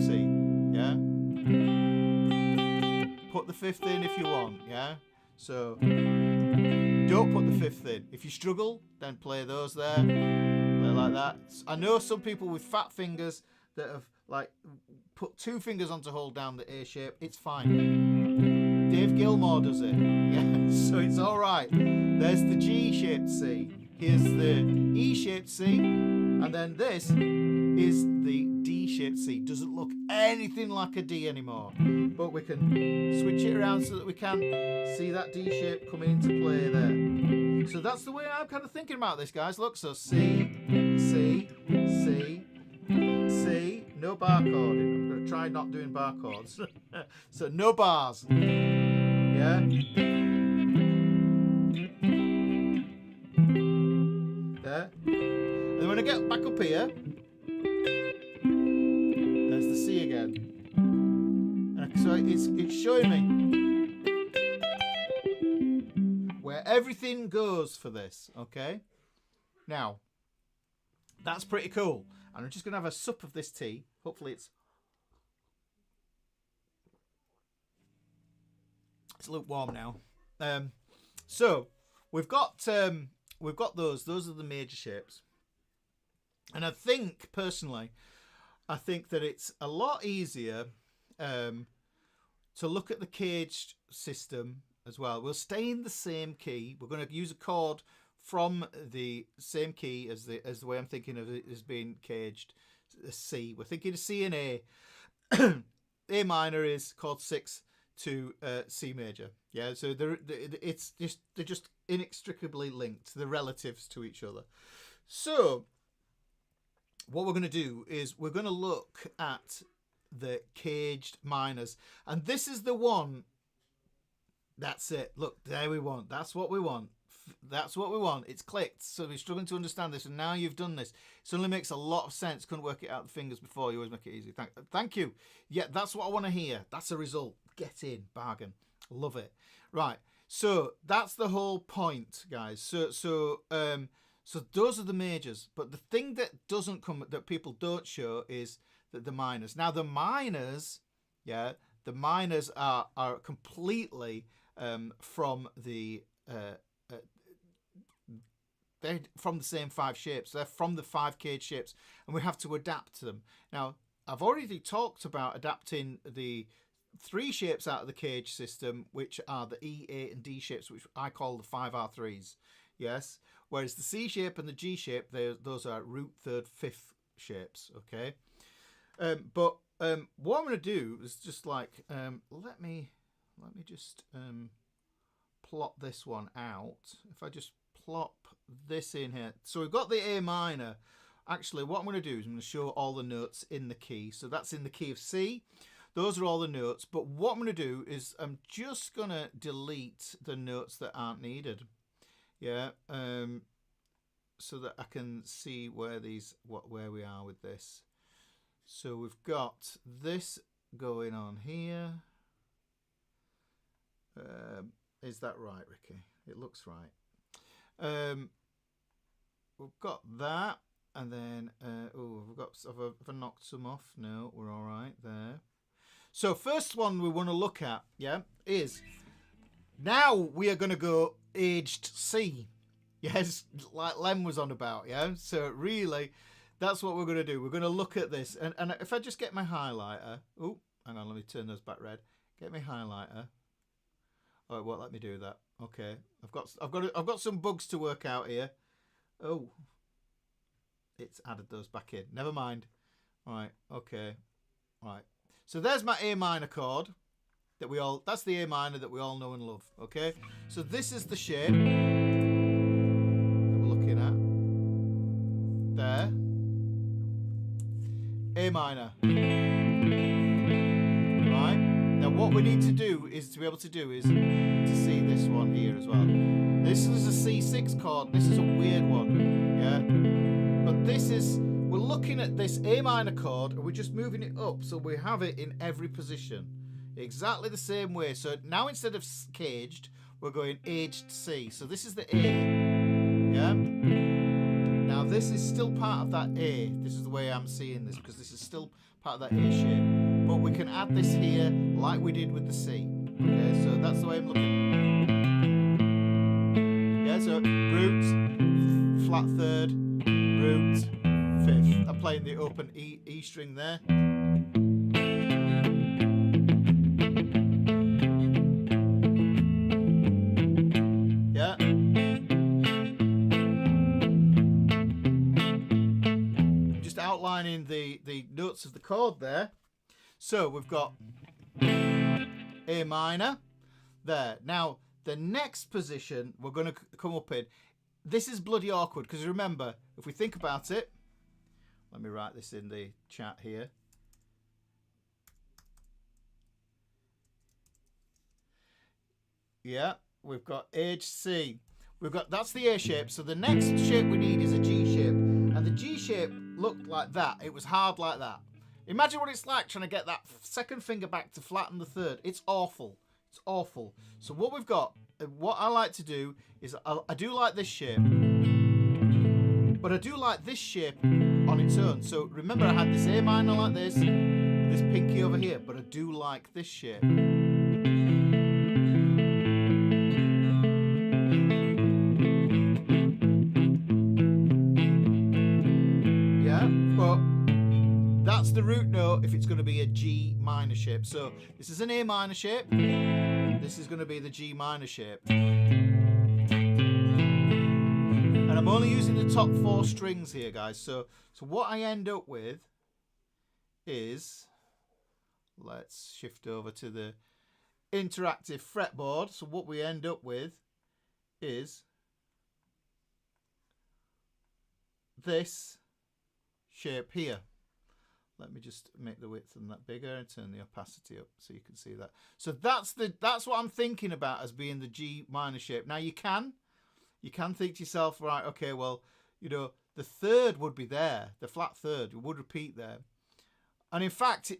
C. Yeah. Put the fifth in if you want. Yeah. So don't put the fifth in. If you struggle, then play those there. Play like that. I know some people with fat fingers that have like put two fingers on to hold down the A shape. It's fine. Dave Gilmore does it. Yeah, so it's all right. There's the G-shaped C. Here's the E-shaped C, and then this is the D-shaped C. Doesn't look anything like a D anymore, but we can switch it around so that we can see that D shape coming into play there. So that's the way I'm kind of thinking about this, guys. Look, so C, C, C, C. No bar chording. I'm going to try not doing bar chords. So no bars. Yeah. There. And then when I get back up here, there's the C again. And so it's showing me where everything goes for this. Okay. Now, that's pretty cool. And I'm just going to have a sup of this tea. Hopefully it's lukewarm now. So we've got those. Those are the major shapes. And I think personally, that it's a lot easier to look at the caged system as well. We'll stay in the same key. We're going to use a chord from the same key as the way I'm thinking of it as being caged. A C. We're thinking of C and A. A minor is chord 6 to C major. Yeah, so they're just inextricably linked. They're relatives to each other. So what we're going to do is we're going to look at the caged minors, and this is the one. That's it. Look, there we want. That's what we want. That's what we want. It's clicked. So we're struggling to understand this, and now you've done this. It suddenly makes a lot of sense. Couldn't work it out the fingers before. You always make it easy. Thank you. Yeah, that's what I want to hear. That's a result. Get in. Bargain. Love it. Right. So that's the whole point, guys. So those are the majors. But the thing that doesn't come, that people don't show, is that the minors. Now the minors, yeah, the minors are completely from the they're from the same 5 shapes. They're from the 5 cage shapes, and we have to adapt them. Now, I've already talked about adapting the 3 shapes out of the cage system, which are the E, A, and D shapes, which I call the 5R3s. Yes, whereas the C shape and the G shape, those are root 3rd, 5th shapes. Okay, but what I'm going to do is just like let me just plot this one out. If I just plop this in here, so we've got the A minor. Actually, what I'm going to do is I'm going to show all the notes in the key. So that's in the key of C. Those are all the notes. But what I'm going to do is I'm just going to delete the notes that aren't needed. Yeah, so that I can see where we are with this. So we've got this going on here. Is that right, Ricky? It looks right. We've got that, and then have I knocked some off? No, we're all right there. So first one we want to look at, yeah, is now we are going to go aged C. Yes, like Lem was on about, yeah. So really, that's what we're going to do. We're going to look at this, and if I just get my highlighter, oh, hang on, let me turn those back red. Get my highlighter. Oh, it won't let me do that. Okay, I've got some bugs to work out here. Oh, it's added those back in. Never mind. All right. Okay. All right. So there's my A minor chord that that's the A minor that we all know and love. Okay. So this is the shape that we're looking at. There. A minor. Right. Now what we need to do is to see this one here as well. This is a C6 chord. This is a weird one. Yeah. But we're looking at this A minor chord and we're just moving it up so we have it in every position. Exactly the same way. So now instead of caged, we're going aged C. So this is the A. Yeah? Now this is still part of that A. This is the way I'm seeing this because this is still part of that A shape. But we can add this here like we did with the C. Okay, so that's the way I'm looking. Yeah, so root, flat third, root, fifth. I'm playing the open E string there. Yeah. Just outlining the notes of the chord there. So we've got A minor there. Now the next position we're going to come up in. This is bloody awkward because remember, if we think about it, let me write this in the chat here. Yeah, we've got aged C. That's the A shape. So the next shape we need is a G shape. And the G shape looked like that. It was hard like that. Imagine what it's like trying to get that second finger back to flatten the third. It's awful. It's awful. So what we've got, what I like to do is I do like this shape. But I do like this shape on its own. So remember I had this A minor like this, this pinky over here, but I do like this shape. Yeah, but that's the root note if it's going to be a G minor shape. So this is an A minor shape. This is going to be the G minor shape. And I'm only using the top 4 strings here, guys. So what I end up with is, let's shift over to the interactive fretboard. So what we end up with is this shape here. Let me just make the width on that bigger and turn the opacity up so you can see that. So that's what I'm thinking about as being the G minor shape. Now you can think to yourself, right, okay, well, you know, the third would be there, the flat third would repeat there. And in fact,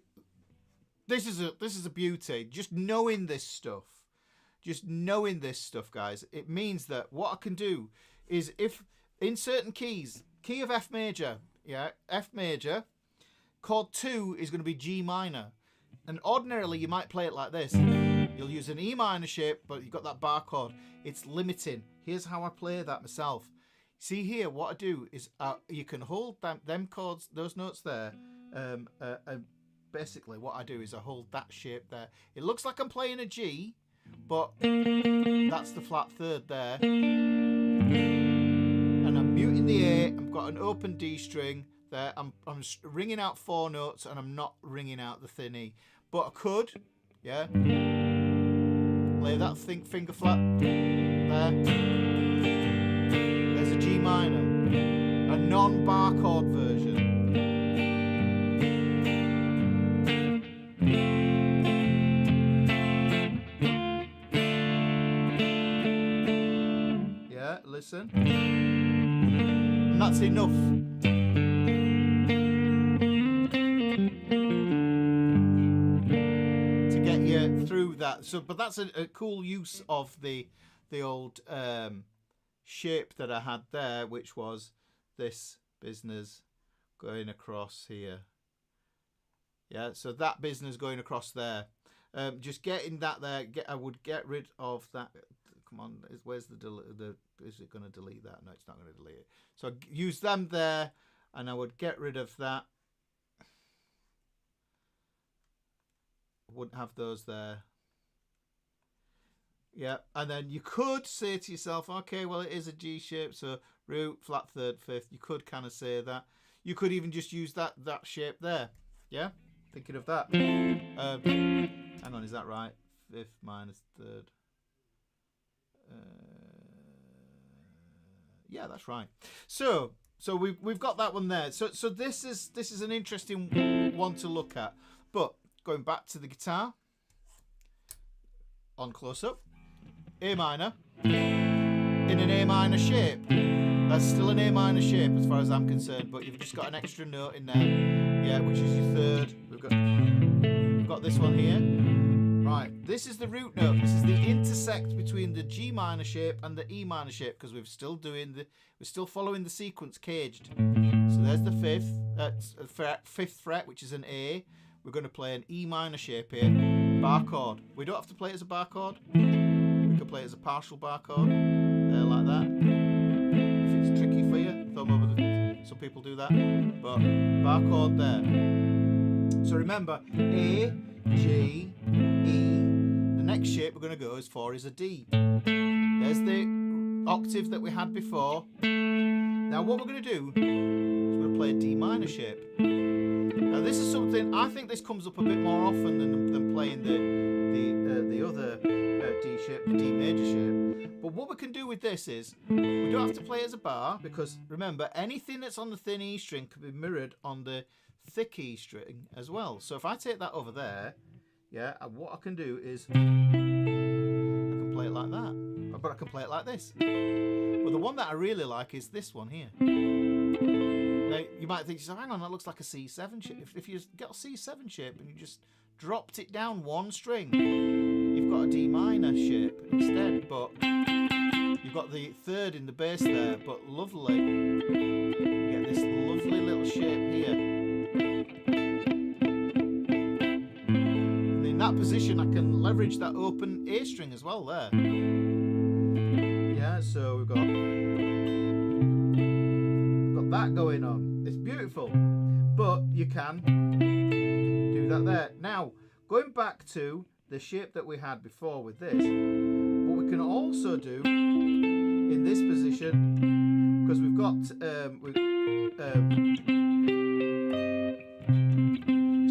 this is a beauty. Just knowing this stuff, guys, it means that what I can do is if in certain keys, key of F major, yeah, F major, chord 2 is going to be G minor. And ordinarily you might play it like this. You'll use an E minor shape, but you've got that bar chord. It's limiting. Here's how I play that myself. See here, what I do is you can hold them chords, those notes there. Basically what I do is I hold that shape there. It looks like I'm playing a G, but that's the flat third there. And I'm muting the A. I've got an open D string there. I'm ringing out 4 notes and I'm not ringing out the thin E. But I could, yeah, lay that finger flat there. There's a G minor, a non-bar chord version. Yeah, listen. And that's enough. To get you through that. So, but that's a cool use of the old shape that I had there, which was this business going across here. Yeah, so that business going across there. Just getting that there. I would get rid of that. Come on, where's the is it going to delete that? No, it's not going to delete it. So I use them there, and I would get rid of that. I wouldn't have those there. Yeah, and then you could say to yourself, okay, well, it is a G shape, so root, flat third, fifth. You could kind of say that. You could even just use that shape there. Yeah, thinking of that. Hang on, is that right? Fifth minus third. Yeah, that's right. So we've got that one there. So this is an interesting one to look at. But going back to the guitar, on close up, A minor in an A minor shape. That's still an A minor shape as far as I'm concerned, but you've just got an extra note in there, yeah, which is your third. We've got this one here. Right, this is the root note. This is the intersect between the G minor shape and the E minor shape, because we're still following the sequence caged. So there's the fifth fret, which is an A. We're going to play an E minor shape here, bar chord. We don't have to play it as a bar chord. We could play it as a partial bar chord, there like that. If it's tricky for you, thumb over the. Some people do that, but bar chord there. So remember, A, G, E. The next shape we're going to go is a D. There's the octave that we had before. Now what we're going to do is we're going to play a D minor shape. Now this is something, I think this comes up a bit more often than playing the other D shape, the D major shape. But what we can do with this is, we don't have to play it as a bar, because remember, anything that's on the thin E string can be mirrored on the thick E string as well. So if I take that over there, yeah, what I can do is I can play it like that, but I can play it like this. But the one that I really like is this one here. Now you might think, hang on, that looks like a C7 shape. If you get a C7 shape and you just dropped it down one string, you've got a D minor shape instead, but you've got the third in the bass there, but lovely. You get this lovely little shape here. And in that position, I can leverage that open A string as well there. Yeah, so we've got that going on. It's beautiful, but you can do that there. Now, going back to the shape that we had before with this, what we can also do in this position, because we've got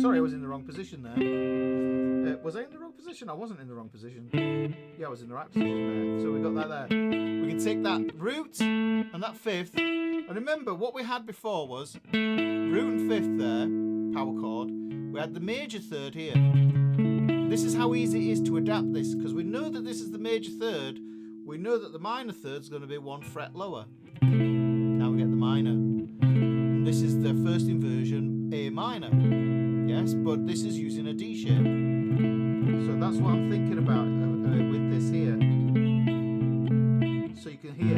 sorry, I was in the wrong position there. Was I in the wrong position? I wasn't in the wrong position. Yeah, I was in the right position there. So we got that there. We can take that root and that fifth, and remember what we had before was root and fifth there, power chord. We had the major third here. This is how easy it is to adapt this, because we know that this is the major third. We know that the minor third is going to be 1 fret lower. Now we get the minor. And this is the first inversion, A minor. Yes, but this is using a D shape. So that's what I'm thinking about with this here. So you can hear.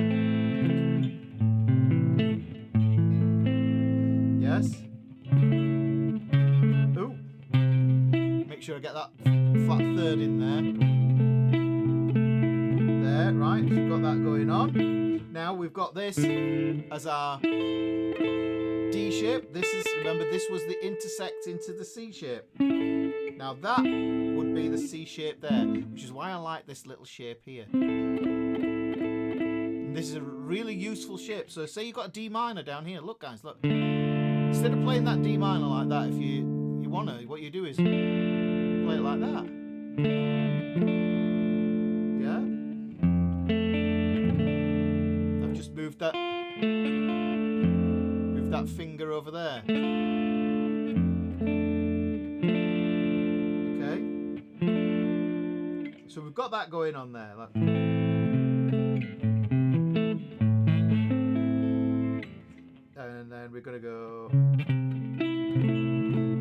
Yes. Ooh. Make sure I get that flat third in there. There, right, so we've got that going on. Now we've got this as our D shape. This is, remember, this was the intersect into the C shape. Now that would be the C shape there, which is why I like this little shape here. And this is a really useful shape. So say you've got a D minor down here. Look guys, look. Instead of playing that D minor like that, if you want to, what you do is play it like that. Yeah. I've just moved that finger over there. Okay. So we've got that going on there. Look. And then we're going to go.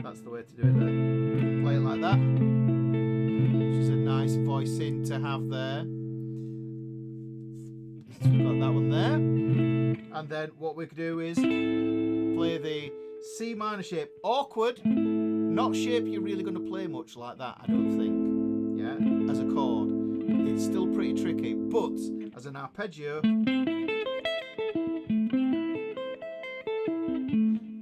That's the way to do it there. Play it like that. Which is a nice voicing to have there. So we've got that one there. And then what we could do is play the C minor shape. Awkward, not shape you're really going to play much like that, I don't think. Yeah, as a chord. It's still pretty tricky, but as an arpeggio,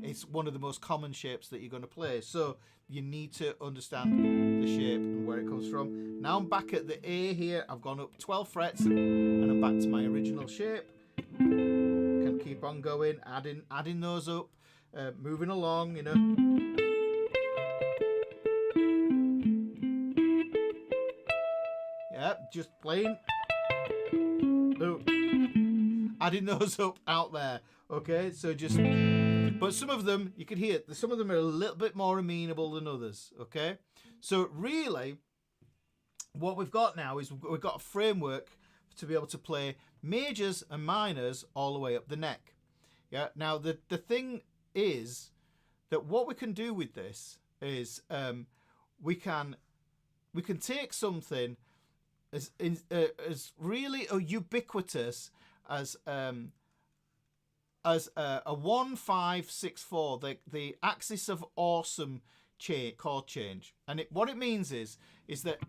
it's one of the most common shapes that you're going to play. So you need to understand the shape and where it comes from. Now I'm back at the A here. I've gone up 12 frets and I'm back to my original shape. Can keep on going, adding those up, moving along, you know. Yeah, just playing. Oh. Adding those up out there. Okay, so just, but some of them, you can hear, some of them are a little bit more amenable than others. Okay, so really, what we've got now is we've got a framework to be able to play majors and minors all the way up the neck. Yeah, now the thing is that what we can do with this is we can take something as really ubiquitous as a 1-5-6-4, the axis of awesome chord change, and what it means is that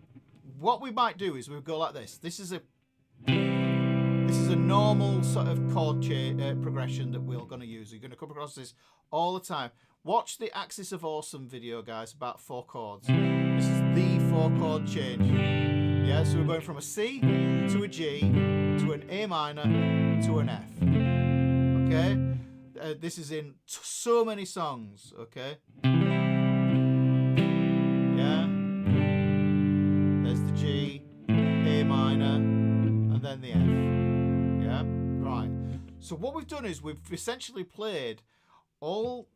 what we might do is we go like this. This is a normal sort of chord progression that we're going to use. You're going to come across this all the time. Watch the Axis of Awesome video, guys, about 4 chords. This is the 4 chord change. Yeah, so we're going from a C to a G to an A minor to an F. Okay, this is in so many songs. Okay, yeah, there's the G, A minor, and then the F. Yeah, right. So what we've done is we've essentially played all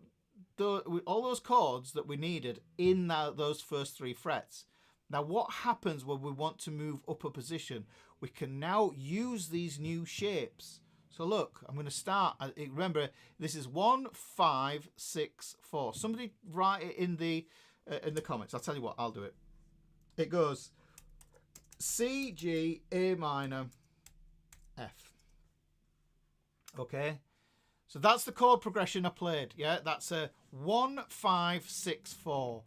those chords that we needed in those first 3 frets. Now, what happens when we want to move up a position? We can now use these new shapes. So look, I'm going to start. Remember, this is 1-5-6-4. Somebody write it in the comments. I'll tell you what. I'll do it. It goes C, G, A minor, F. Okay. So that's the chord progression I played. Yeah, that's a 1-5-6-4.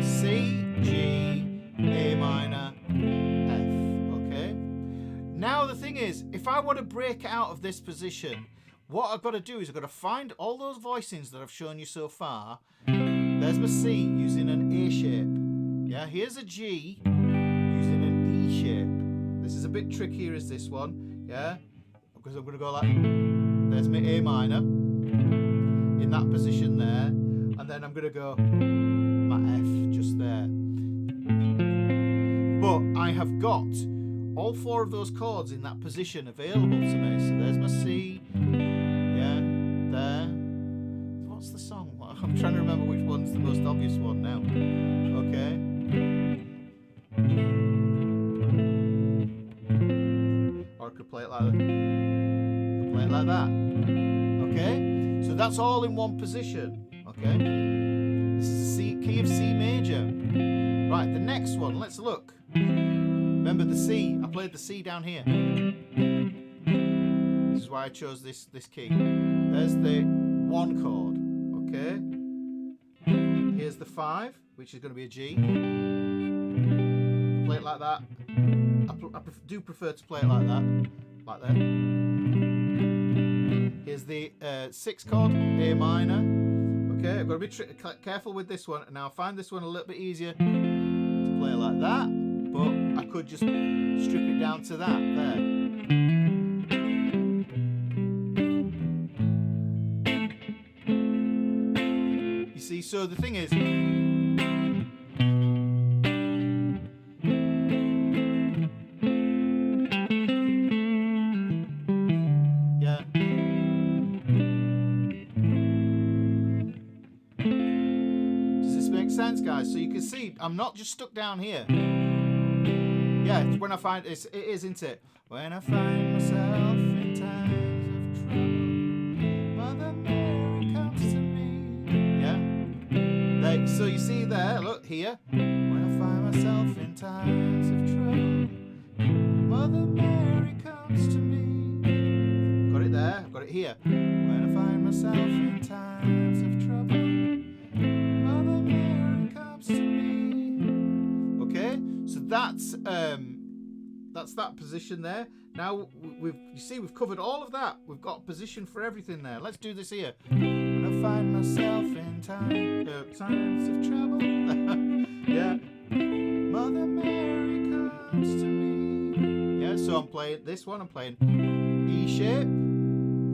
C, G, A minor, F. Okay. Now the thing is, if I want to break out of this position, what I've got to do is I've got to find all those voicings that I've shown you so far. There's my C using an A shape. Yeah, here's a G using an E shape. This is a bit trickier as this one. Yeah, because I'm going to go like, there's my A minor in that position there, and then I'm going to go my F just there. But I have got all 4 of those chords in that position available to me. So there's my C, yeah, there. What's the song? I'm trying to remember which one's the most obvious one now. Okay. Or I could play it like that. Play it like that. Okay. So that's all in one position. Okay. This is a C, key of C major. Right, the next one, let's look. Remember the C, I played the C down here. This is why I chose this key. There's the 1 chord, okay? Here's the 5, which is going to be a G. Play it like that. I do prefer to play it like that. Like that. Here's the 6 chord, A minor. Okay, I've got to be careful with this one. Now I find this one a little bit easier to play like that, but I could just strip it down to that there. You see, so the thing is, yeah. Does this make sense, guys? So you can see I'm not just stuck down here. Yeah, when I find it is, isn't it? When I find myself in times of trouble, Mother Mary comes to me. Yeah. So you see there, look here. When I find myself in times of trouble, Mother Mary comes to me. Got it there. I've got it here. When I find myself in times of trouble, Mother Mary comes to me. Okay. So that's that position there. Now we've covered all of that. We've got a position for everything there. Let's do this here. When I I find myself in times of trouble. Yeah. Mother Mary comes to me. Yeah, so I'm playing this one. I'm playing E shape.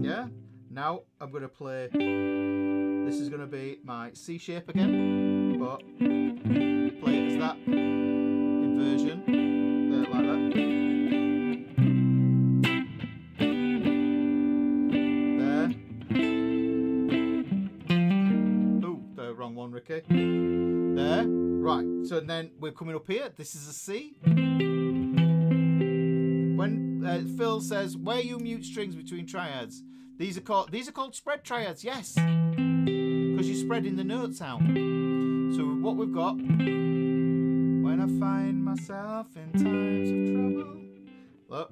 Yeah. Now I'm going to play. This is going to be my C shape again, but play it as that inversion, like that. There. Oh, the wrong one, Ricky. There. Right. So then we're coming up here. This is a C. When Phil says, "Where you mute strings between triads?" These are called spread triads. Yes. Because you're spreading the notes out. So what we've got, when I find myself in times of trouble. Look.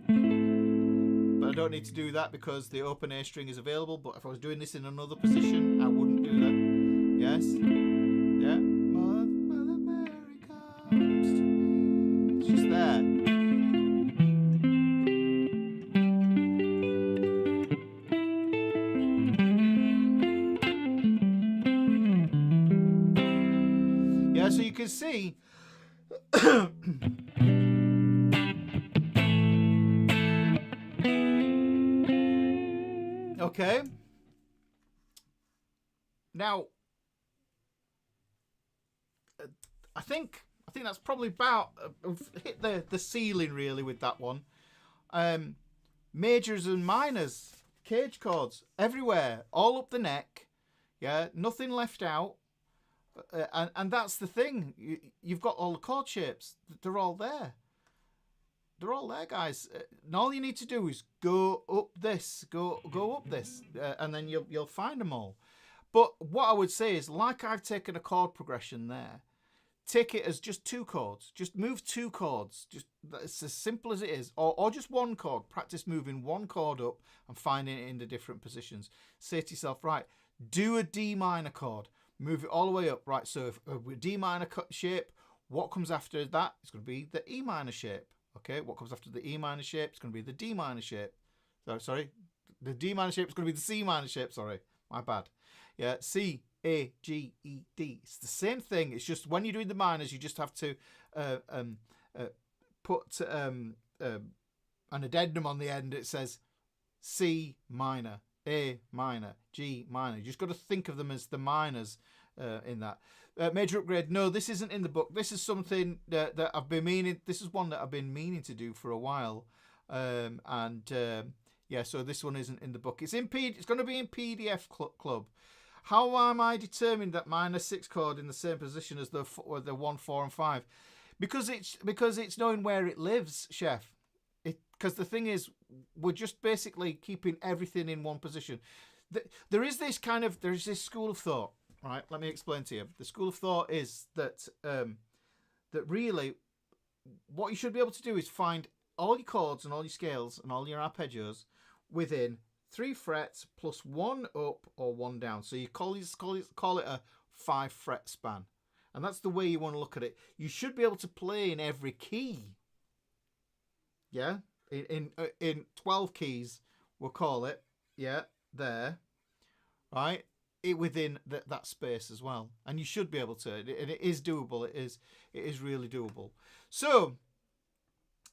But I don't need to do that because the open A string is available. But if I was doing this in another position, I wouldn't do that. Yes. Yeah. Mother Mary comes to me. It's just there. So you can see okay. Now I think that's probably about hit the ceiling really with that one. Majors and minors, cage chords everywhere, all up the neck. Yeah, nothing left out. And that's the thing. You've got all the chord shapes. They're all there. They're all there, guys. And all you need to do is go up this, go up this, and then you'll find them all. But what I would say is, like I've taken a chord progression there, take it as just two chords. Just move two chords. Just it's as simple as it is, or just one chord. Practice moving one chord up and finding it in the different positions. Say to yourself, right, do a D minor chord. Move it all the way up, right? So if a D minor shape, what comes after that? It's going to be the E minor shape. Okay, what comes after the E minor shape? It's going to be the D minor shape. Sorry, the D minor shape is going to be the C minor shape. Sorry, my bad. Yeah, C, A, G, E, D. It's the same thing. It's just when you're doing the minors, you just have to put an addendum on the end. It says C minor, A minor, G minor. You just got to think of them as the minors in that. Major upgrade. No, this isn't in the book. This is something that I've been meaning. This is one that I've been meaning to do for a while. Yeah, so this one isn't in the book. It's in It's going to be in PDF Club. How am I determined that minor 6 chord in the same position as the 1, 4, and 5? Because it's knowing where it lives, Chef. Because the thing is, we're just basically keeping everything in one position. There's this school of thought, right? Let me explain to you. The school of thought is that that really what you should be able to do is find all your chords and all your scales and all your arpeggios within 3 frets plus 1 up or 1 down. So you call it a 5 fret span, and that's the way you want to look at it. You should be able to play in every key. Yeah. In 12 keys, we'll call it, yeah, there, right, within that space as well, and you should be able to, and it is doable. It is really doable. So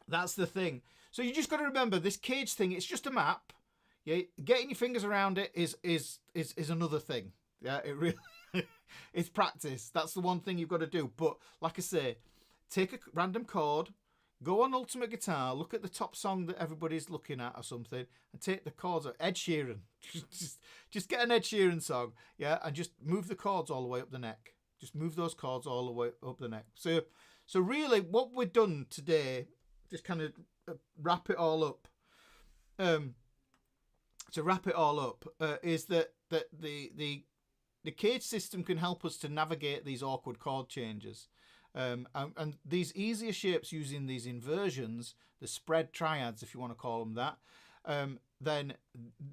that's the thing. So you just got to remember this cage thing. It's just a map. Yeah, getting your fingers around it is another thing. Yeah, it really it's practice. That's the one thing you've got to do. But like I say, take a random chord. Go on Ultimate Guitar, look at the top song that everybody's looking at or something, and take the chords of Ed Sheeran. just get an Ed Sheeran song, yeah, and just move the chords all the way up the neck. Just move those chords all the way up the neck. So really, what we've done today, just kind of wrap it all up. To wrap it all up, is that the cage system can help us to navigate these awkward chord changes. And these easier shapes using these inversions, the spread triads, if you want to call them that, then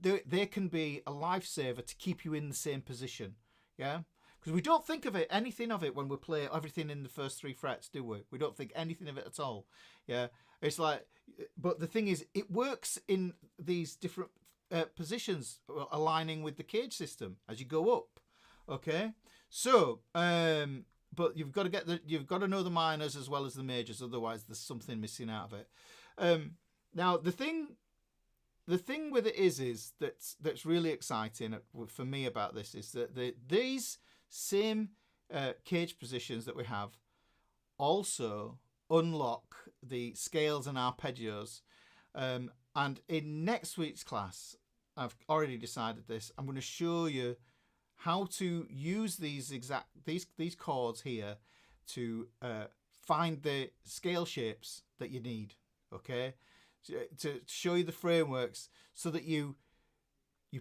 they can be a lifesaver to keep you in the same position. Yeah, because we don't think of anything of it when we play everything in the first 3 frets, do we? We don't think anything of it at all. Yeah, it's like, but the thing is, it works in these different positions aligning with the cage system as you go up. Okay, so but you've got to know the minors as well as the majors, otherwise there's something missing out of it. Now the thing with it is that's really exciting for me about this is that these same cage positions that we have also unlock the scales and arpeggios. And in next week's class, I've already decided this. I'm going to show you how to use these chords here to find the scale shapes that you need. Okay, to show you the frameworks so that you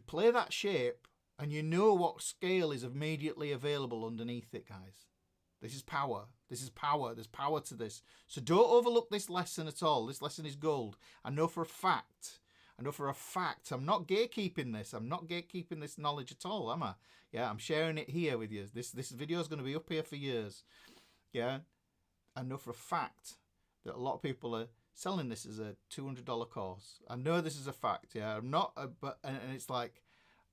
play that shape and you know what scale is immediately available underneath it, guys. This is power. This is power. There's power to this. So don't overlook this lesson at all. This lesson is gold. I know for a fact. I'm not gatekeeping this. I'm not gatekeeping this knowledge at all, am I? Yeah, I'm sharing it here with you. This video is going to be up here for years. Yeah, I know for a fact that a lot of people are selling this as a $200 course. I know this is a fact. Yeah, I'm not. And it's like,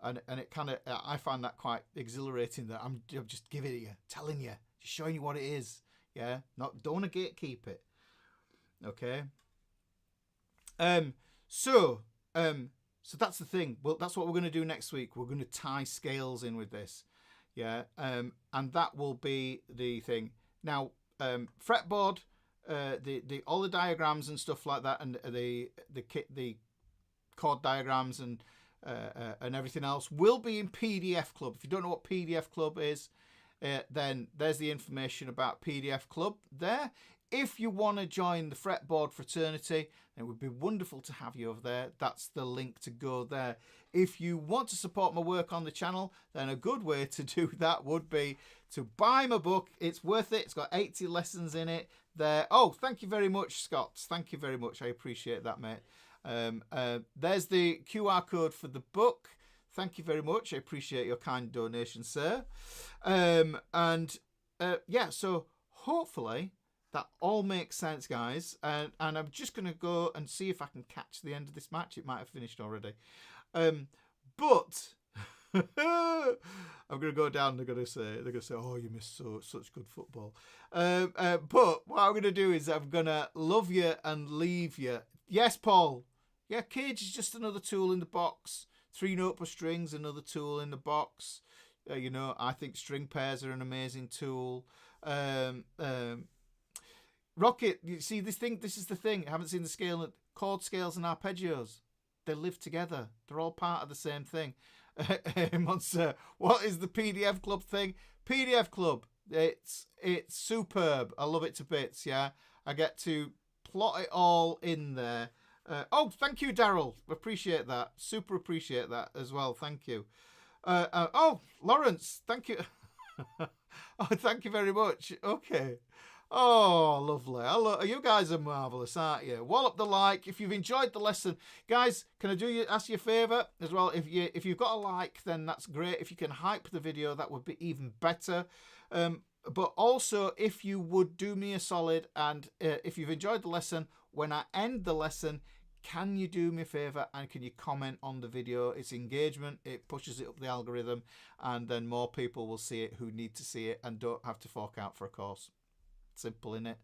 and it kind of, I find that quite exhilarating that I'm just giving it you, telling you, just showing you what it is. Yeah, don't want to gatekeep it. Okay. So that's the thing. Well, that's what we're going to do next week. We're going to tie scales in with this. Yeah. And that will be the thing. Now, fretboard, all the diagrams and stuff like that, and the chord diagrams and everything else will be in PDF Club. If you don't know what PDF Club is, then there's the information about PDF Club there. If you want to join the fretboard fraternity, it would be wonderful to have you over there. That's the link to go there. If you want to support my work on the channel, then a good way to do that would be to buy my book. It's worth it. It's got 80 lessons in it there. Oh, thank you very much, Scott. Thank you very much. I appreciate that, mate. There's the QR code for the book. Thank you very much. I appreciate your kind donation, sir. Yeah, so hopefully that all makes sense, guys. And I'm just going to go and see if I can catch the end of this match. It might have finished already. But I'm going to go down. They're going to say, oh, you missed such good football. But what I'm going to do is I'm going to love you and leave you. Yes, Paul. Yeah, cage is just another tool in the box. 3-note per strings, another tool in the box. I think string pairs are an amazing tool. Rocket, you see this is the thing. I haven't seen the scale. Chord scales and arpeggios. They live together. They're all part of the same thing. Monster, what is the PDF Club thing? PDF Club. It's superb. I love it to bits. Yeah, I get to plot it all in there. Oh, thank you, Daryl. Appreciate that. Super appreciate that as well. Thank you. Oh, Lawrence, thank you. Oh, thank you very much. Okay. Oh, lovely. You guys are marvellous, aren't you? Wallop the like if you've enjoyed the lesson. Guys, can I ask you a favour as well? If you've got a like, then that's great. If you can hype the video, that would be even better. But also, if you would do me a solid, and if you've enjoyed the lesson, when I end the lesson, can you do me a favour and can you comment on the video? It's engagement, it pushes it up the algorithm, and then more people will see it who need to see it and don't have to fork out for a course. Simple, innit?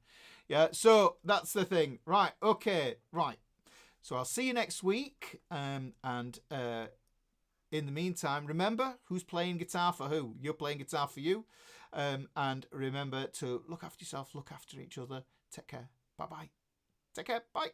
Yeah, so that's the thing. Right, okay, right. So I'll see you next week. And in the meantime, remember who's playing guitar for who. You're playing guitar for you. And remember to look after yourself, look after each other. Take care. Bye-bye. Take care. Bye.